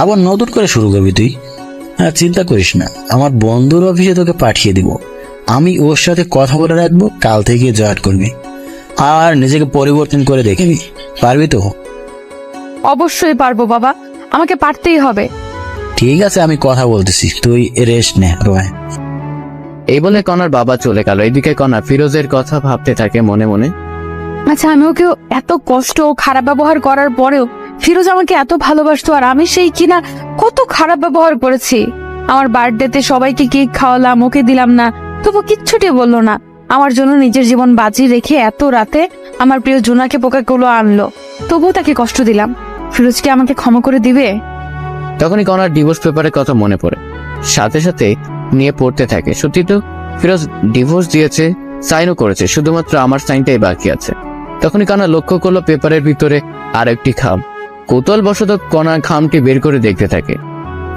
আবার নতুন করে শুরু করবি তুই? হ্যাঁ, চিন্তা করিস না, আমার বন্ধুর অফিসে তোকে পাঠিয়ে দিব। আমি ওর সাথে কথা বলে রাখবো, কাল থেকে জয়েন করবি আর নিজেকে পরিবর্তন করে দেখবি। পারবি তো? অবশ্যই পারবো বাবা, আমাকে পারতেই হবে। ঠিক আছে, আমি কথা বলতেছি, তুই রেস্ট নে রোয়। এই বলে কণার বাবা চলে গেল। এদিকে কণা ফিরোজের কথা ভাবতে থাকে মনে মনে। আচ্ছা, আমি ওকে এত কষ্ট ও খারাপ ব্যবহার করার পরেও ফিরোজ আমাকে এত ভালোবাসতো, আর আমি সেই কিনা কত খারাপ ব্যবহার করেছি। আমার বার্থডেতে সবাইকে কেক খাওয়ালাম, ওকে দিলাম না, তবু কিচ্ছুটি বললো না। আমার জন্য নিজের জীবন বাজি রেখে এত রাতে আমার প্রিয় জোনাকে পোকাগুলো আনলো, তবুও তাকে কষ্ট দিলাম। ফিরোজ কি আমাকে ক্ষমা করে দিবে? তখনই কণার ডিভোর্স পেপারের কথা মনে পড়ে, সাথে সাথে নিয়ে পড়তে থাকে। সত্যি তো ফিরোজ ডিভোর্স দিয়েছে, সাইনও করেছে, শুধুমাত্র আমার সাইনটাই বাকি আছে। তখনই কণা লক্ষ্য করলো পেপারের ভিতরে আর একটি খাম। কৌতূহল বশত কণা খামটি বের করে দেখতে থাকে।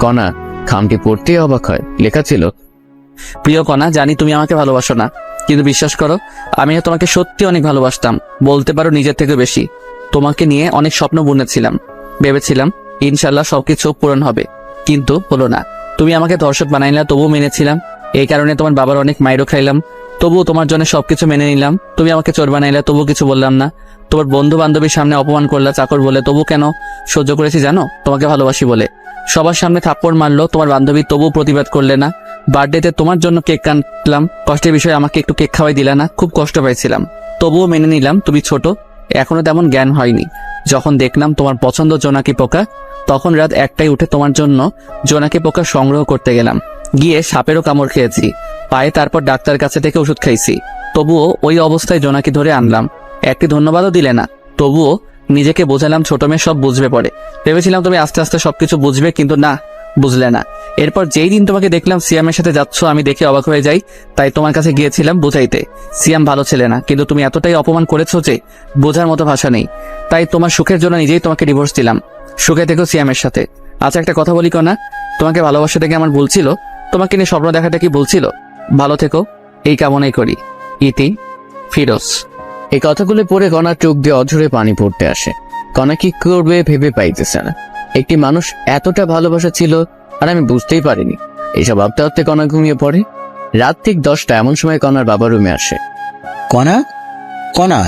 কণা খামটি পড়তেই অবাক হয়। লেখা ছিল, প্রিয় কণা, জানি তুমি আমাকে ভালোবাসো না, কিন্তু বিশ্বাস করো আমিও তোমাকে সত্যি অনেক ভালোবাসতাম, বলতে পারো নিজের থেকে বেশি। তোমাকে নিয়ে অনেক স্বপ্ন বুনেছিলাম, ভেবেছিলাম ইনশাল্লাহ সবকিছু পূরণ হবে, কিন্তু হলো না। তুমি আমাকে ধর্ষক বানাইলা, তবুও মেনেছিলাম। এই কারণে তোমার বাবার অনেক মাইরও খাইলাম, তবুও তোমার জন্য সবকিছু মেনে নিলাম। তুমি আমাকে চোর বানাইলা, তবুও কিছু বললাম না। তোমার বন্ধু বান্ধবীর সামনে অপমান করলা চাকর বলে, তবু কেন সহ্য করেছি জানো? তোমাকে ভালোবাসি বলে। সবার সামনে থাপ্পড় মারলো তোমার বান্ধবী, তবুও প্রতিবাদ করলে না। বার্থডেতে তোমার জন্য কেক কাটলাম, কষ্টের বিষয়ে আমাকে একটু কেক খাওয়াই দিলা না, খুব কষ্ট পাইছিলাম। তবুও মেনে নিলাম তুমি ছোট, এখনো তেমন জ্ঞান হয়নি। যখন দেখলাম তোমার পছন্দ জোনাকি পোকা, তখন রাত 1টায় উঠে তোমার জন্য জোনাকি পোকা সংগ্রহ করতে গেলাম। গিয়ে সাপেরও কামড় খেয়েছি পায়ে, তারপর ডাক্তার কাছে থেকে ওষুধ খাইছি। তবুও ওই অবস্থায় জোনাকি ধরে আনলাম, একটি ধন্যবাদও দিলে না। তবুও নিজেকে বোঝালাম ছোট মেয়ে সব বুঝবে পরে। ভেবেছিলাম তুমি আস্তে আস্তে সবকিছু বুঝবে, কিন্তু না, বুঝলে না। এরপর যেই দিন তোমাকে দেখলাম সিয়ামের সাথে যাচ্ছ, আমি দেখে অবাক হয়ে যাই। তাই তোমার কাছে গিয়েছিলাম বুঝাইতে, সিয়াম ভালো ছেলে না, কিন্তু তুমি এতটাই অপমান করেছো যে বোঝার মতো ভাষা নেই। তাই তোমার সুখের জন্য নিজেই তোমাকে ডিভোর্স দিলাম। সুখে থেকো সিয়ামের সাথে। আচ্ছা একটা কথা বলি কনা, তোমাকে ভালোবাসা থেকে আমার ভুল ছিল, তোমাকে নিয়ে স্বপ্ন দেখাটা কি ভুল ছিল? ভালো থেকো, এই কামনাই করি। ইতি, ফিরোজ। এই কথাগুলো পড়ে কণার চোখ দিয়ে অঝরে পানি পড়তে আসে। কণা কি করবে ভেবে পাইতেছে না। একটি মানুষ এতটা ভালোবাসা ছিল আর আমি বুঝতেই পারিনি। এইসব ভাবতে ভাবতে কণা ঘুমিয়ে পড়ে। রাত ঠিক 10টা এমন সময় কণার বাবা রুমে আসে। কণা, কণা,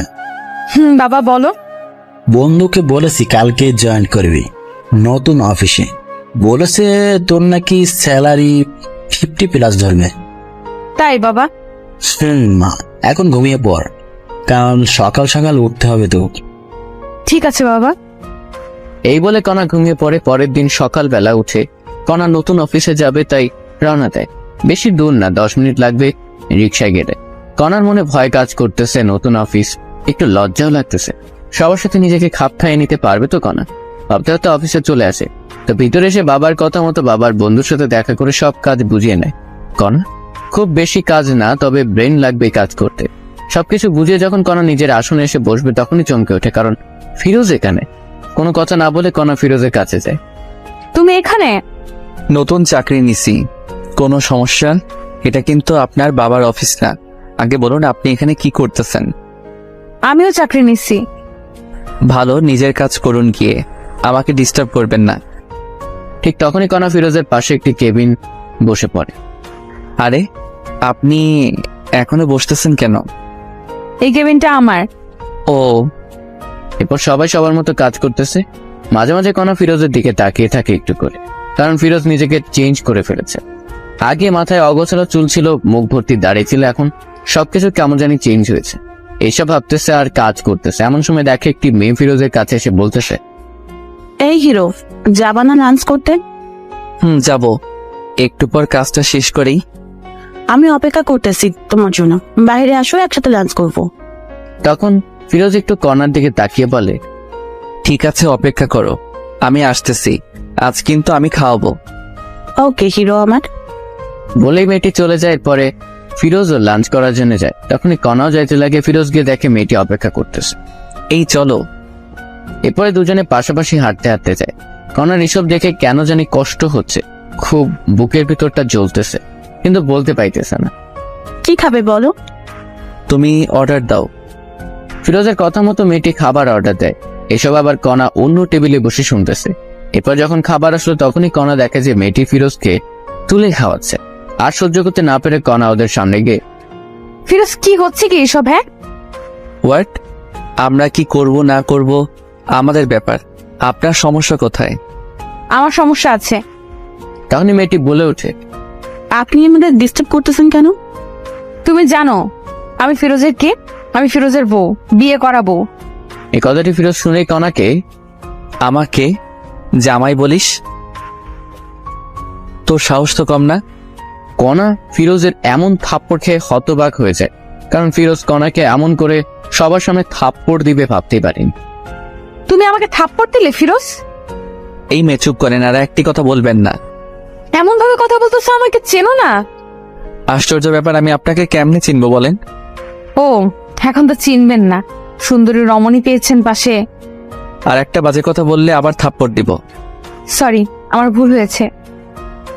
বাবা বলো। বন্ধুকে বলেছি কালকে জয়েন করবি নতুন অফিসে। বলেছে তোর নাকি স্যালারি 50+ ধরবে। তাই বাবা? মা, এখন ঘুমিয়ে পড়, কারণ সকাল সকাল উঠতে হবে তো। ঠিক আছে বাবা। এই বলে কণা ঘুমিয়ে পড়ে। পরের দিন সকালবেলা উঠে কণা নতুন অফিসে যাবে, তাই রওনা দেয়। বেশি দূর না, 10 মিনিট লাগবে রিক্সায় গেলে। কণার মনে ভয় কাজ করতেছে, নতুন অফিস, একটু লজ্জাও লাগতেছে। সবার সাথে নিজেকে খাপ খাইয়ে নিতে পারবে তো কণা? ভাবতে ভাবতে অফিসে চলে আসে। তো ভিতরে এসে বাবার কথা মতো বাবার বন্ধুর সাথে দেখা করে সব কাজ বুঝিয়ে নেয় কণা। খুব বেশি কাজ না, তবে ব্রেন লাগবে কাজ করতে। সবকিছু বুঝিয়ে যখন কণা নিজের আসনে এসে বসবে, তখনই চমকে ওঠে, কারণ ফিরোজ এখানে। কোনো কথা না বলে কণা ফিরোজের কাছে যায়। তুমি এখানে? নতুন চাকরি নিছি। কোনো সমস্যা? এটা কিন্তু আপনার বাবার অফিস না। আগে বলুন আপনি এখানে কি করতেছেন? আমিও চাকরি নিচ্ছি। ভালো, নিজের কাজ করুন গিয়ে, আমাকে ডিস্টার্ব করবেন না। ঠিক তখনই কণা ফিরোজের পাশে একটি কেবিন বসে পড়ে। আরে আপনি এখনো বসতেছেন কেন? এই কেবিনটা আমার। ও, এরপর সবাই সবার মতো কাজ করতেছে। মাঝে মাঝে কণা ফিরোজের দিকে তাকিয়ে থাকে একটু করে, কারণ ফিরোজ নিজেকে চেঞ্জ করে ফেলেছে। আগে মাথায় অগোছালো চুল ছিল, মুখ ভর্তি দাড়ি ছিল, এখন সবকিছু কেমন জানি চেঞ্জ হয়েছে। এইসব ভাবতেছে আর কাজ করতেছে। এমন সময় দেখে একটি মেয়ে ফিরোজের কাছে এসে বলতেছে, এই হিরো, যাবা না লাঞ্চ করতে? যাব, একটু পর কাজটা শেষ করেই। আমি অপেক্ষা করতেছি তোমার জন্য, বাইরে আসো, একসাথে লাঞ্চ করবো। তখন ফিরোজ একটু কণার দিকে তাকিয়ে বলে, ঠিক আছে, অপেক্ষা করো, আমি আসতেছি। আজ কিন্তু আমি খাওয়াবো। ওকে হিরো আমার। বলেই মেয়েটি চলে যায়। এরপরে ফিরোজও লাঞ্চ করার জন্য যায়। তখনই কণাও যাইতে লাগে। ফিরোজ গিয়ে দেখে মেয়েটি অপেক্ষা করতেছে। এই চলো। এরপরে দুজনে পাশাপাশি হাঁটতে হাঁটতে যায়। কণার এসব দেখে কেন জানি কষ্ট হচ্ছে, খুব বুকের ভিতরটা জ্বলতেছে, কিন্তু বলতে পাইতেছে না। কি খাবে বলো? তুমি অর্ডার দাও। ফিরোজের কথা মতো মেয়েটি খাবার অর্ডার দেয়। এসব আবার কণা অন্য টেবিলে বসে শুনতেছে। এরপর যখন খাবার আসলো, তখনই কণা দেখে যে মেয়েটি ফিরোজকে তুলে খাওয়াচ্ছে। আর সহ্য করতে না পেরে কণা ওদের সামনে গিয়ে, ফিরোজ কি হচ্ছে কি এসব? হ্যাঁ, হোয়াট? আমরা কি করব না করব আমাদের ব্যাপার, আপনার সমস্যা কোথায়? আমার সমস্যা আছে। তখনই মেয়েটি বলে ওঠে, আপনি আমাদের ডিস্টার্ব করতেছেন কেন? তুমি জানো আমি ফিরোজের কে? আমি ফিরোজের বউ, বিয়ে করা বউ। এই কথাটি ফিরোজ শুনেই কণাকে, আমাকে জামাই বলিস? তোর সাহস তো কম না। কণা ফিরোজের এমন থাপ্পড় খেয়ে হতবাক হয়ে যায়, কারণ ফিরোজ কণাকে এমন করে সবার সামনে থাপ্পড় দিবে ভাবতেই পারেনি। তুমি আমাকে থাপ্পড় দিলে ফিরোজ? এই মেয়ে চুপ করেন, আর একটি কথা বলবেন না। এমন ভাবে কথা বলতেছো, আমাকে চেনো না? আশ্চর্য ব্যাপার, আমি আপনাকে কেমনে চিনবো বলেন? ও, এখন তো চিনবেন না, সুন্দরী রমণী পেয়েছেন পাশে। আর একটা বাজে কথা বললে আবার থাপ্পড় দিব। সরি, আমার ভুল হয়েছে।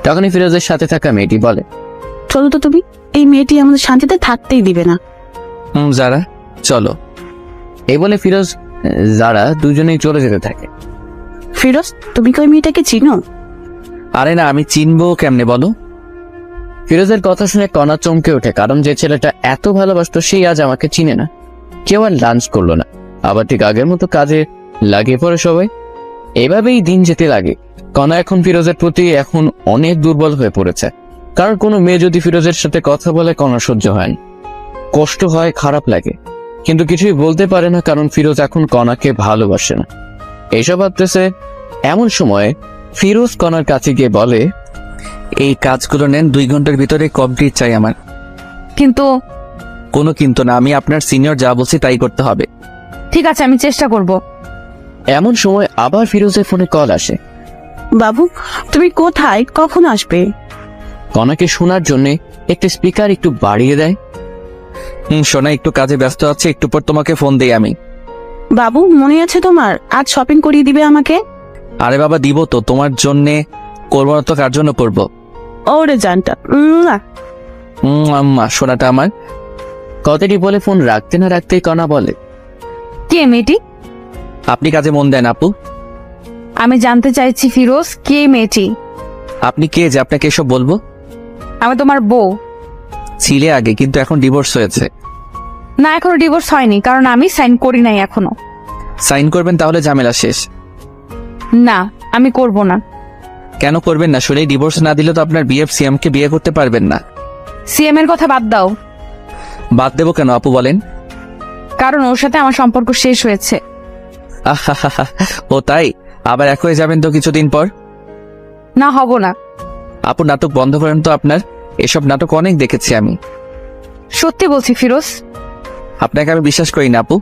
তখনই ফিরোজের সাথে থাকা মেয়েটি বলে, চলো তো তুমি, এই মেয়েটি আমাদের শান্তিতে থাকতেই দিবে না। যারা, চলো। এই বলে ফিরোজ যারা দুজনেই চলে যেতে থাকে। ফিরোজ, তুমি কি ওই মেয়েটাকে চিনো? আরে না, আমি চিনবো কেমনে বলো? ফিরোজের কথা শুনে কণা চমকে ওঠে, কারণ যে ছেলেটা এত ভালোবাসতো সেই আজ আমাকে চিনে না। কেউ আর লাঞ্চ করলো না, আবার ঠিক আগের মতো কাজে লাগিয়ে পড়ে সবাই। এভাবেই দিন যেতে লাগে। কণা এখন ফিরোজের প্রতি এখন অনেক দুর্বল হয়ে পড়েছে, কারণ কোনো মেয়ে যদি ফিরোজের সাথে কথা বলে কণা সহ্য হয় না, কষ্ট হয়, খারাপ লাগে। কিন্তু কিছুই বলতে পারে না, কারণ ফিরোজ এখন কণাকে ভালোবাসে না। এইসব ভাবতেছে এমন সময় ফিরোজ কণার কাছে গিয়ে বলে, এই কাজগুলো নেন, 2 ঘন্টার ভিতরে কমপ্লিট চাই আমার। কিন্তু কোনো কিন্তু না, আমি আপনার সিনিয়র, যা বলছি তাই করতে হবে। ঠিক আছে, আমি চেষ্টা করব। এমন সময় আবার ফিরোজের ফোনে কল আসে। বাবু, তুমি কোথায়, কখন আসবে? কণাকে শোনার জন্য একটা স্পিকার একটু বাড়িয়ে দেয়। সোনা, একটু কাজে ব্যস্ত আছে, একটু পর তোমাকে ফোন দেই আমি। বাবু, মনে আছে তোমার, আজ শপিং করিয়ে দিবে আমাকে? আরে বাবা, দিব তো, তোমার জন্যে করবো না তো কার জন্য করবো? ওরে জানটা। আম্মা, সোনাটা আমার। কথাটি বলে ফোন রাখতে না রাখতেই কণা বলে, কে মেয়েটি? আপনি কাজে মন দেন আপু। আমি জানতে চাইছি ফিরোজ, কে মেয়েটি? আপনি কে যে আপনাকে এসব বলবো? আমি তোমার বউ। ছিলে আগে, কিন্তু এখন ডিভোর্স হয়েছে। না, এখনো ডিভোর্স হয়নি, কারণ আমি সাইন করি নাই এখনো। সাইন করবেন, তাহলে ঝামেলা শেষ। না, আমি করব না। কেন করবেন না? শুনে ডিভোর্স না দিলে তো আপনার বিএফ সিএমকে বিয়ে করতে পারবেন না। সিএম এর কথা বাদ দাও। বাদ দেবো কেন আপু, বলেন? কারণ ওর সাথে আমার সম্পর্ক শেষ হয়েছে। আহাহাহা, ও তাই? আবার এক হয়ে যাবেন তো কিছুদিন পর? না, হব না। আপু, নাটক বন্ধ করেন তো আপনার। এসব নাটক অনেক দেখেছি আমি। সত্যি বলছি ফিরোজ। আপনাকে আমি বিশ্বাস করি না আপু।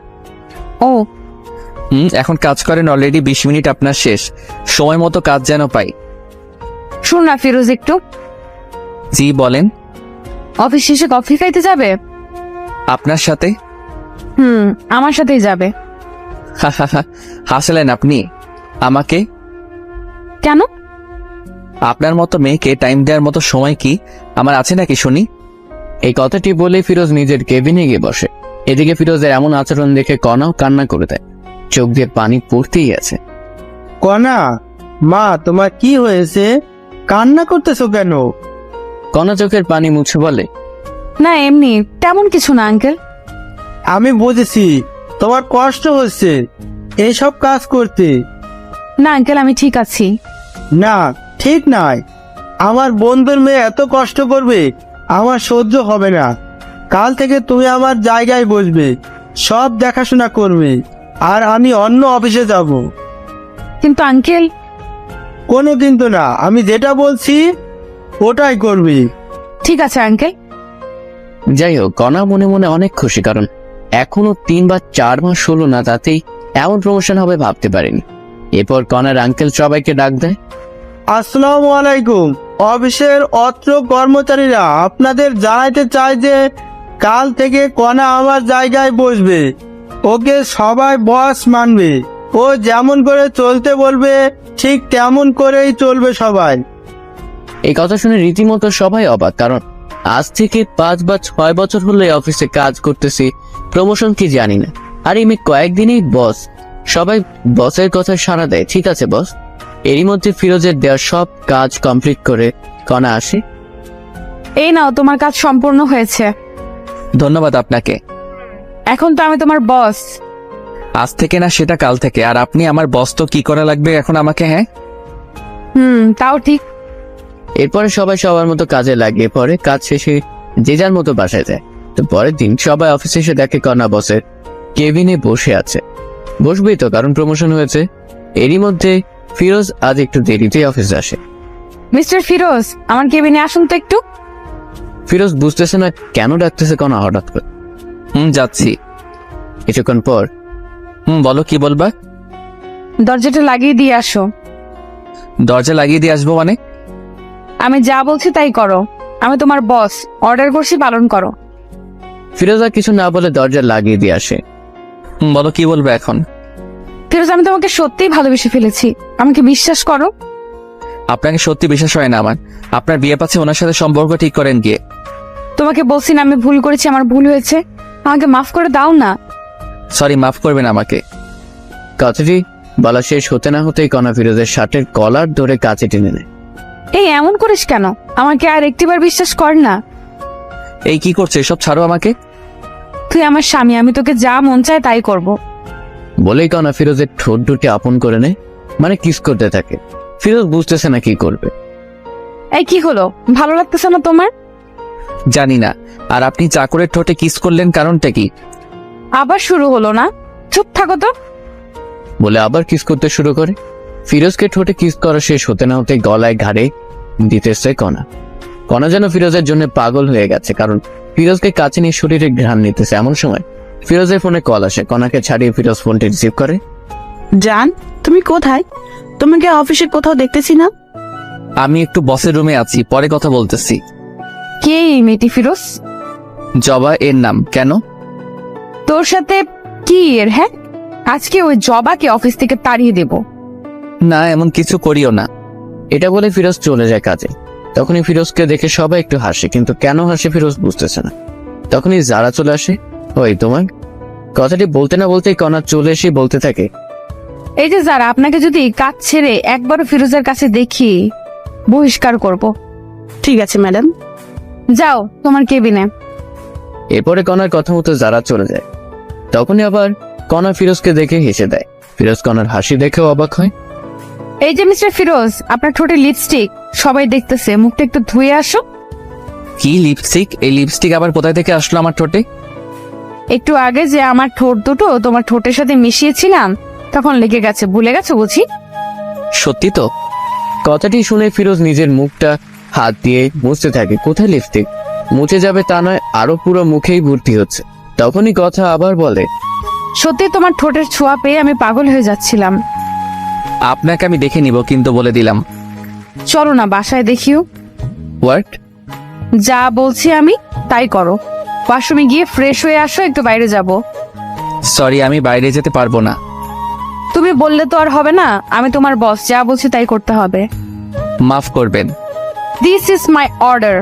ও, এখন কাজ করেন, অলরেডি 20 মিনিট আপনার শেষ। সময় মতো কাজ যেন পাই। শুন না ফিরোজ, একটু। জি বলেন। অফিস শেষে কফি খাইতে যাবে? আপনার সাথে? আমার সাথেই যাবে। হাসলেন আপনি আমাকে? কেন? আপনার মতো মেয়েকে টাইম দেওয়ার মতো সময় কি আমার আছে নাকি শুনি? এই কথাটি বলে ফিরোজ নিজের কেবিনে গিয়ে বসে। এদিকে ফিরোজের এমন আচরণ দেখে কণাও কান্না করে দেয়, চোখ দিয়ে পানি পড়তেই আছে। কণা, মা তোমার কি হয়েছে? কান্না করতেছো কেন? কণা চোখের পানি মুছে বলে, না, এমনি, তেমন কিছু না আঙ্কেল। আমি বুঝেছি তোমার কষ্ট হচ্ছে এইসব কাজ করতে। না আঙ্কেল, আমি ঠিক আছি। না, ঠিক নয়। আমার বন্ধুর মেয়ে এত কষ্ট করবে আমার সহ্য হবে না। কাল থেকে তুমি আমার জায়গায় বসবে, সব দেখাশোনা করবে, আর আমি অন্য অফিসে যাব। কিন্তু আঙ্কেল। কোনো কিন্তু না, আমি যেটা বলছি ওটাই করবি। ঠিক আছে আঙ্কেল। যাই হোক, কণা মনে মনে অনেক খুশি, কারণ এখনো 3 বা 4 মাস হলো না, তাতেই এমন প্রমোশন হবে ভাবতে পারেনি। এরপর কণার আঙ্কেল সবাইকে ডাক দেয়। আসসালামু আলাইকুম। অফিসের অত্র কর্মচারীরা আপনাদের জানাইতে চায় যে কাল থেকে কণা আমার জায়গায় বসবে। ওকে সবাই বস মানবে। ও যেমন করে চলতে বলবে ঠিক তেমন করেই চলবে সবাই। এই কথা শুনে রীতিমতো সবাই অবাক, কারণ আজ থেকে 5 বা 6 বছর হলো এই অফিসে কাজ করতেছি, প্রমোশন কি জানি না। আর এই কয়েকদিনই বস। সবাই বসের কথা সাড়া দেয়, ঠিক আছে বস। এরই মধ্যে ফিরোজের দেওয়া সব কাজ কমপ্লিট করে কণা আসে। এই নাও, তোমার কাজ সম্পূর্ণ হয়েছে। ধন্যবাদ আপনাকে। এখন তো আমি তোমার বস। আজ থেকে না, সেটা কাল থেকে। আর আপনি আমার বস তো কি করা লাগবে এখন আমাকে? হ্যাঁ, তাও ঠিক। এরপরে সবাই সবার মতো কাজে লাগিয়ে পড়ে। কাজ শেষে যে যার মতো বাসায় যায়। তো পরের দিন সবাই অফিসে এসে দেখে কণা বসের কেবিনে বসে আছে। বসবেই তো, কারণ প্রমোশন হয়েছে। এরই মধ্যে ফিরোজ আজ একটু দেরিতে অফিসে আসে। মিস্টার ফিরোজ, আমার কেবিনে আসুন তো একটু। ফিরোজ বুঝতেছে না কেন ডাকতেছে কণা হঠাৎ করে। যাচ্ছি। কিছুক্ষণ পর, বলো, কি বলবা? দরজাটা লাগিয়ে দিয়ে আসো। দরজা লাগিয়ে দিয়ে আসবো মানে? আমি যা বলছি তাই করো। আমি তোমার বস, অর্ডার করছি, পালন করো। ফিরোজ আর কিছু না বলে দরজা লাগিয়ে দিয়ে আসে। বলো, কি বলবে এখন? ফিরোজ, আমি তোমাকে সত্যিই ভালোবেসে ফেলেছি, আমাকে বিশ্বাস করো। আপনাকে সত্যি বিশ্বাস হয় না আমার। আপনার বিয়ে পাচ্ছে, ওনার সাথে সম্পর্ক ঠিক করেন গিয়ে। তোমাকে বলছি না আমি ভুল করেছি, আমার ভুল হয়েছে, আমাকে মাফ করে দাও না। সরি, মাফ করবেন আমাকে। কথাটি বলা শেষ হতে না হতেই কণা ফিরোজের শার্টের কলার ধরে কাছে টেনে নেয়। এই এমন করিস কেন? আমাকে আর একটিবার বিশ্বাস কর না। এই কি করছে? এসব ছাড়ো আমাকে। তুই আমার স্বামী, আমি তোকে যা মন চায় তাই করব। বলেই কণা ফিরোজের ঠোঁট দুটি আপন করে নেয়, মানে কিস করতে থাকে। ফিরোজ বুঝতেছে না কি করবে। এই কি হলো, ভালো লাগতেছে না তোমার? জানি না। আর আপনি চাকরের ঠোঁটে কিস করলেন, কারণটা কি? আবার শুরু হলো না? চুপ থাকো তো। বলে আবার কিস করতে শুরু করে। ফিরোজকে ঠোঁটে কিস করা শেষ হতে না হতে গলায় ঘাড়ে দিতেছে কণা। কণা যেন ফিরোজের জন্য পাগল হয়ে গেছে, কারণ ফিরোজকে কাছে নিয়ে শরীরে ঘ্রাণ নিতেছে। এমন সময় ফিরোজের ফোনে কল আসে। কণাকে ছাড়িয়ে ফিরোজ ফোনটি রিসিভ করে। জান, তুমি কোথায়? তোমাকে অফিসে কোথাও দেখতেছি না। আমি একটু বসের রুমে আছি, পরে কথা বলতেছি। কে এই মেয়েটি ফিরোজ? জবা এর নাম। কেন? তোর সাথে কি এর? হ্যাঁ, আজকে ওই জবাকে অফিস থেকে তাড়িয়ে দেব। না, এমন কিছু করিও না। এটা বলে ফিরোজ চলে যায় কাজে। তখনই ফিরোজকে দেখে সবাই একটু হাসে, কিন্তু কেন হাসে ফিরোজ বুঝতেছে না। তখনই যারা চলে আসে। ওই তোমার কথাটি বলতে না বলতেই কণা চলে এসে বলতে থাকে, এই যে যারা, আপনাকে যদি কাজ ছেড়ে একবারও ফিরোজের কাছে দেখি বহিষ্কার করব। ঠিক আছে ম্যাডাম। যাও তোমার কেবিনে। এরপরে কণার কথা মতো যারা চলে যায়। তখনই আবার কণা ফিরোজকে দেখে হেসে দেয়। ফিরোজ কণার হাসি দেখেও অবাক হয়। এই যে মিস্টার ফিরোজ, আপনার ঠোঁটে লিপস্টিক, সবাই দেখতেছে, মুখটা একটু ধুয়ে আসো। কি লিপস্টিক? এই লিপস্টিক আবার কোথায় থেকে আসলো আমার ঠোঁটে? একটু আগে যে আমার ঠোঁট দুটো তোমার ঠোঁটের সাথে মিশিয়েছিলাম, তখন লেগে গেছে, ভুলে গেছো বুঝি? সত্যি তো? কথাটি শুনে ফিরোজ নিজের মুখটা হাত দিয়ে মুছতে থাকে। কোথায় লিপস্টিক? মুছে যাবে তা নয়, আরো পুরো মুখেই ভর্তি হচ্ছে। তখনই কথা আবার বলে, সত্যি তোমার ঠোঁটের ছোঁয়া পেয়ে আমি পাগল হয়ে যাচ্ছিলাম। আপনাকে আমি দেখে নিব, কিন্তু বলে দিলাম। চলো না বাসায় দেখিও। হোয়াট? যা বলছি আমি তাই করো। ওয়াশরুমে গিয়ে ফ্রেশ হয়ে আসো, একটু বাইরে যাব। সরি, আমি বাইরে যেতে পারবো না। তুমি বললে তো আর হবে না, আমি তোমার বস, যা বলছি তাই করতে হবে। মাফ করবেন। This is my order.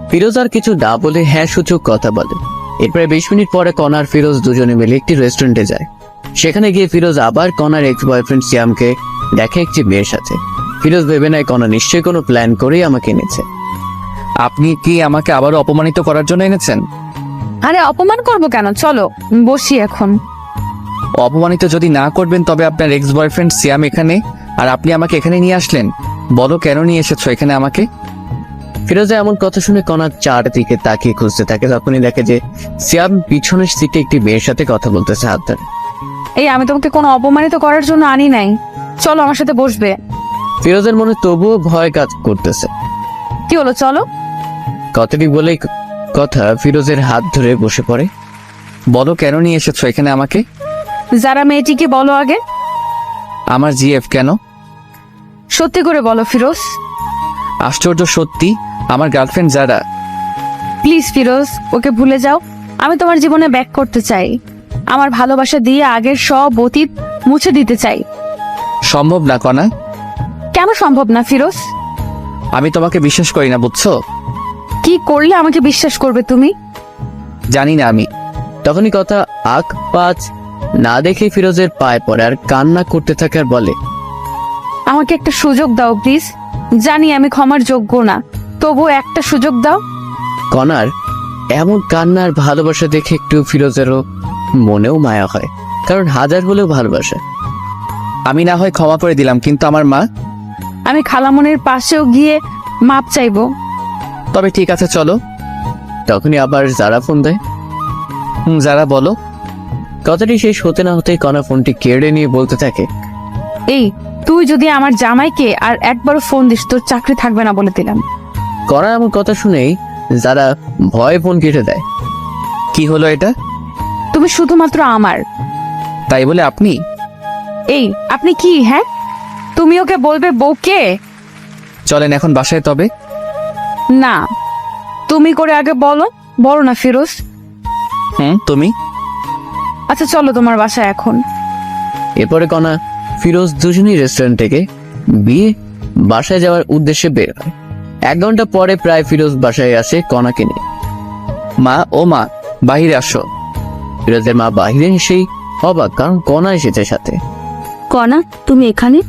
Firoz আর কিছু না বলে হ্যাঁ সূচক কথা বলে। এরপরে 20 মিনিট পরে কণা আর ফিরোজ দুজনে মিলে একটি রেস্টুরেন্টে যায়। সেখানে গিয়ে ফিরোজ আবার কণার এক্স বয়ফ্রেন্ড সিয়ামকে দেখে একটি মেয়ের সাথে। ফিরোজ ভেবে নেয় কণা নিশ্চয়ই কোনো প্ল্যান করেই আমাকে এনেছে। আপনি কি আমাকে আবারও অপমানিত করার জন্য এনেছেন? আরে অপমান করবো কেন, চলো বসি এখন। অপমানিত যদি না করবেন তবে আপনার এক্স বয়ফ্রেন্ড সিয়াম এখানে, আর আপনি আমাকে এখানে নিয়ে আসলেন। বলো কেন নিয়ে এসেছো এখানে আমাকে? ফিরোজা এমন কথা শুনে কণা চারদিকে তাকিয়ে খুঁজতে থাকে। তখনই দেখে যে সিয়াম পিছনের সিটে একটি মেয়ের সাথে কথা বলতেছে হাত ধরে। এই আমি তোমাকে কোনো অপমানিত করার জন্য আনি নাই, চলো আমার সাথে বসবে। ফিরোজের মনে তবুও ভয় কাজ করতেছে। কি হলো, চলো। কথাটি বলেই কথা ফিরোজের হাত ধরে বসে পড়ে। বলো কেন নিয়ে এসেছো এখানে আমাকে? যারা মেয়েটিকে বলো আগে। আমার জিএফ কেন? সত্যি করে বলো ফিরোজ। আশ্চর্য, সত্যি আমার গার্লফ্রেন্ড যারা। প্লিজ ফিরোজ, ওকে ভুলে যাও। আমি তোমার জীবনে ব্যাক করতে চাই। আমার ভালোবাসা দিয়ে আগের সব অতীত মুছে দিতে চাই। সম্ভব না কণা। কেন সম্ভব না ফিরোজ? আমি তোমাকে বিশ্বাস করি না, বুঝছো? কি করলে আমাকে বিশ্বাস করবে তুমি? জানি না আমি। তখনই কথা আখ পাঁচ না দেখে ফিরোজের পায়ে পড়ে আর কান্না করতে থাকে আর বলে, আমাকে একটা সুযোগ দাও প্লিজ। জানি আমি ক্ষমার যোগ্য না, তবু একটা সুযোগ দাও। কণার এমন কান্নার ভালোবাসা দেখে একটু ফিরোজেরও মনেও মায়া হয়, কারণ হাজার হলেও ভালোবাসা। আমি না হয় ক্ষমা করে দিলাম, কিন্তু আমার মা। আমি খালামনির পাশেও গিয়ে মাপ চাইবো। তবে ঠিক আছে, চলো। তখনই আবার যারা ফোন দেয়। যারা বলো। কথাটি শেষ হতে না হতেই কণা ফোনটি কেড়ে নিয়ে বলতে থাকে, এই তুই যদি আমার জামাইকে আর একবারও ফোন দিস, তোর চাকরি থাকবে না বলে দিলাম। কণা এমন কথা শুনেই যারা ভয়ে ফোন কেটে দেয়। কি হলো এটা? তুমি শুধুমাত্র আমার। তাই বলে আপনি? এই আপনি কি? হ্যাঁ, তুমি ওকে বলবে বউকে? চলেন এখন বাসায় তবে। না, তুমি করে আগে বলো। বলো না ফিরোজ। তুমি? আচ্ছা চলো তোমার বাসায় এখন। এরপরে কণা ফিরোজ দুজনেই রেস্টুরেন্ট থেকে বিয়ে বাসায় যাওয়ার উদ্দেশ্যে বের হয়। 1 ঘন্টা পরে প্রায় ফিরোজ বাসায় আসে কণাকে নিয়ে। মা, ও মা, বাহিরে আসো। ফিরোজের মা বাহিরে এসেই অবাক, কারণ কণা এসেছে সাথে। কণা, তুমি এখানে?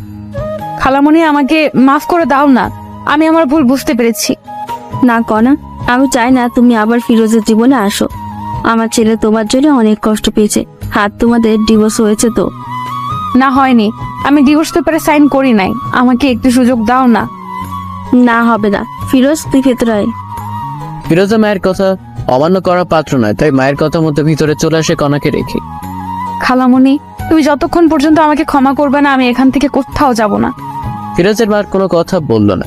খালামণি আমাকে মাফ করে দাও না, আমি আমার ভুল বুঝতে পেরেছি। না কণা, আমি চাই না তুমি আবার ফিরোজের জীবনে আসো। আমার ছেলে তোমার জন্য অনেক কষ্ট পেয়েছে। হাত তোমাদের ডিভোর্স হয়েছে তো? না হয়নি, আমি ডিভোর্স পেপারে সাইন করি নাই। আমাকে একটু সুযোগ দাও না। না হবে না। ফিরোজ, তুই ভেতরে আয়। ফিরোজের মায়ের কথা অমান্য করা পাত্র নয়, তাই মায়ের কথা মতো ভিতরে চলে আসে কণাকে রেখে। খালামণি, তুমি যতক্ষণ পর্যন্ত আমাকে ক্ষমা করবে না আমি এখান থেকে কোথাও যাব না। ফিরোজের মা কোনো কথা বলল না,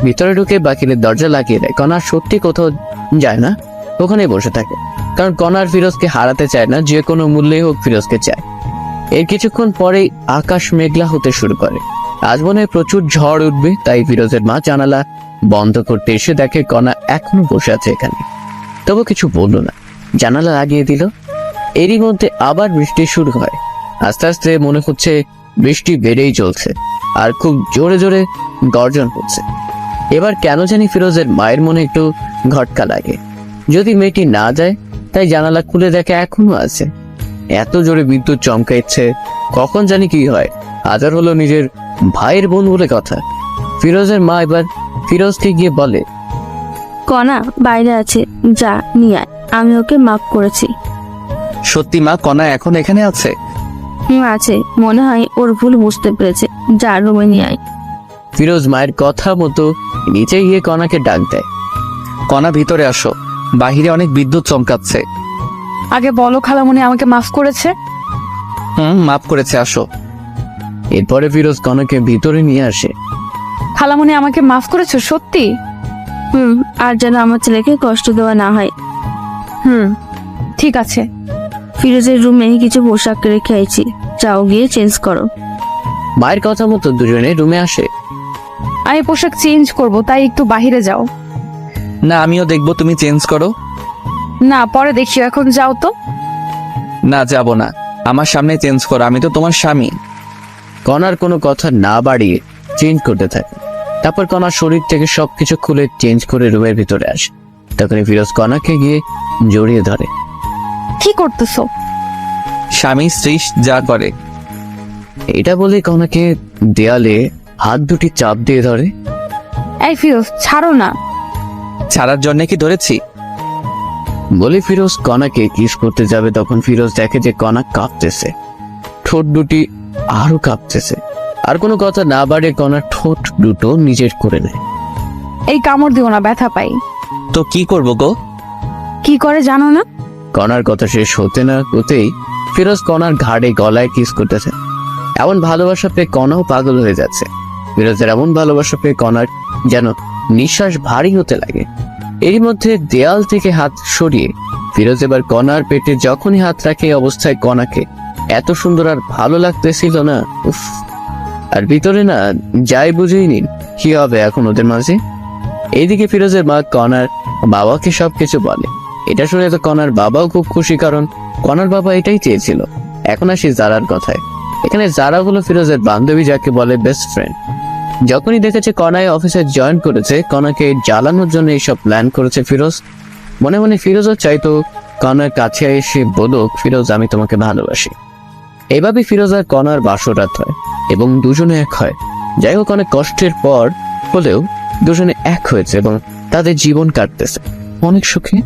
ভিতরে ঢুকে বাকিলের দরজা লাগিয়ে দেয়। কণা সত্যি কোথাও যায় না, ওখানেই বসে থাকে, কারণ কণার ফিরোজকে হারাতে চায় না, যে কোনো মূল্যেই হোক ফিরোজকে চায়। এর কিছুক্ষণ পরেই আকাশ মেঘলা হতে শুরু করে, আজ মনে হয় প্রচুর ঝড় উঠবে, তাই ফিরোজের মা জানালা বন্ধ করতে এসে দেখে কণা এখনো বসে আছে এখানে, তবু কিছু বলল না, জানালা লাগিয়ে দিল। এরই মধ্যে আবার বৃষ্টি শুরু হয়, আস্তে আস্তে মনে হচ্ছে বৃষ্টি বেড়েই চলছে, আর খুব জোরে জোরে গর্জন হচ্ছে। এবার কেন জানি ফিরোজের মায়ের মনে একটু ঘটকা লাগে, যদি মেয়েটি না যায়, তাই জানালা খুলে দেখে এখনো আছে। এত জোরে বিদ্যুৎ চমকাইছে, কখন জানি কি হয়, হাজার হলো নিজের ভাইয়ের বোন বলে কথা। ফিরোজের মা এবার ফিরোজকে গিয়ে বলে, কণা বাইরে আছে, যা নিয়ে আয়, আমি ওকে মাফ করেছি। সত্যি মা, কণা এখন এখানে আছে? আছে, মনে হয় ওর ভুল বুঝতে পেরেছে, যা রুমে নিয়ে আয়। ফিরোজ মায়ের কথা মতো নিচে গিয়ে কণাকে ডাক দেয়। কণা ভিতরে আসো, বাহিরে অনেক বিদ্যুৎ চমকাচ্ছে। আগে বলো খালামণি আমাকে মাফ করেছে? মাফ করেছে, আসো। এরপরে ফিরোজ কণাকে ভিতরে নিয়ে আসে। খালামণি আমাকে মাফ করেছো সত্যি? আর যেন আমার ছেলেকে কষ্ট দেওয়া না হয়। ঠিক আছে। ফিরোজের রুমে কিছু পোশাক রেখে আইছি, যাও গিয়ে চেঞ্জ করো। মায়ের কথা মতো দুজনে রুমে আসে। আমি পোশাক চেঞ্জ করব, তাই একটু বাইরে যাও। না, আমিও দেখবো, তুমি চেঞ্জ করো। না, পরে দেখিও, এখন যাও তো। না, যাব না, আমার সামনে চেঞ্জ করো, আমি তো তোমার স্বামী। কণার কোনো কথা না বাড়িয়ে চেঞ্জ করতে থাকে। তারপর কণার শরীর থেকে সবকিছু খুলে চেঞ্জ করে রুমের ভিতরে আসে। তখনই ফিরোজ কণাকে গিয়ে জড়িয়ে ধরে। কি করতেছো? স্বামী স্ত্রী যা করে। এটা বলে কণাকে দেয়ালে হাত দুটি চাপ দিয়ে ধরে। এই ফিরোজ, ছাড়ো না। ছাড়ার জন্য কি ধরেছি? বলে ফিরোজ কণাকে কিস করতে যাবে, তখন ফিরোজ দেখে যে কণা কাঁপতেছে, ঠোঁট দুটি আরো কাঁপতেছে। আর কোনো কথা না বাড়িয়ে কণার ঠোঁট দুটো নিজের করে নেয়। এই কামড় দিও না, ব্যথা পাই। তো কি করবো গো? কি করে জানো না? কণার কথা শেষ হতে না হতেই ফিরোজ কণার ঘাড়ে গলায় কিস করতেছে। এমন ভালোবাসা পেয়ে কণাও পাগল হয়ে যাচ্ছে। ফিরোজের এমন ভালোবাসা পেয়ে কণার যেন নিঃশ্বাস ভারী হতে লাগে। এরই মধ্যে দেয়াল থেকে হাত সরিয়ে ফিরোজ এবার কণার পেটে যখনই হাত রাখে, এই অবস্থায় কণাকে এত সুন্দর আর ভালো লাগতেছিল না, উফ। আর ভিতরে না যাই বুঝেই নিন কি হবে এখন ওদের মাঝে। এইদিকে ফিরোজের মা কণার বাবাকে সবকিছু বলে। এটা শুনে তো কণার বাবাও খুব খুশি, কারণ কণার বাবা এটাই চেয়েছিল। এখন আসি জারার কথায়। এখানে জারা হলো ফিরোজের বান্ধবী, যাকে বলে বেস্ট ফ্রেন্ড। যখনই দেখেছে কণায় অফিসে জয়েন করেছে, কণাকে জ্বালানোর জন্য এইসব প্ল্যান করেছে ফিরোজ। মনে মনে ফিরোজও চাইতো কণার কাছে এসে বলুক, ফিরোজ আমি তোমাকে ভালোবাসি। এইভাবে ফিরোজ আর কণার বাসরাত হয় এবং দুজনে এক হয়। যাই হোক, অনেক কষ্টের পর হলেও দুজনে এক হয়েছে এবং তাদের জীবন কাটতেছে অনেক সুখে।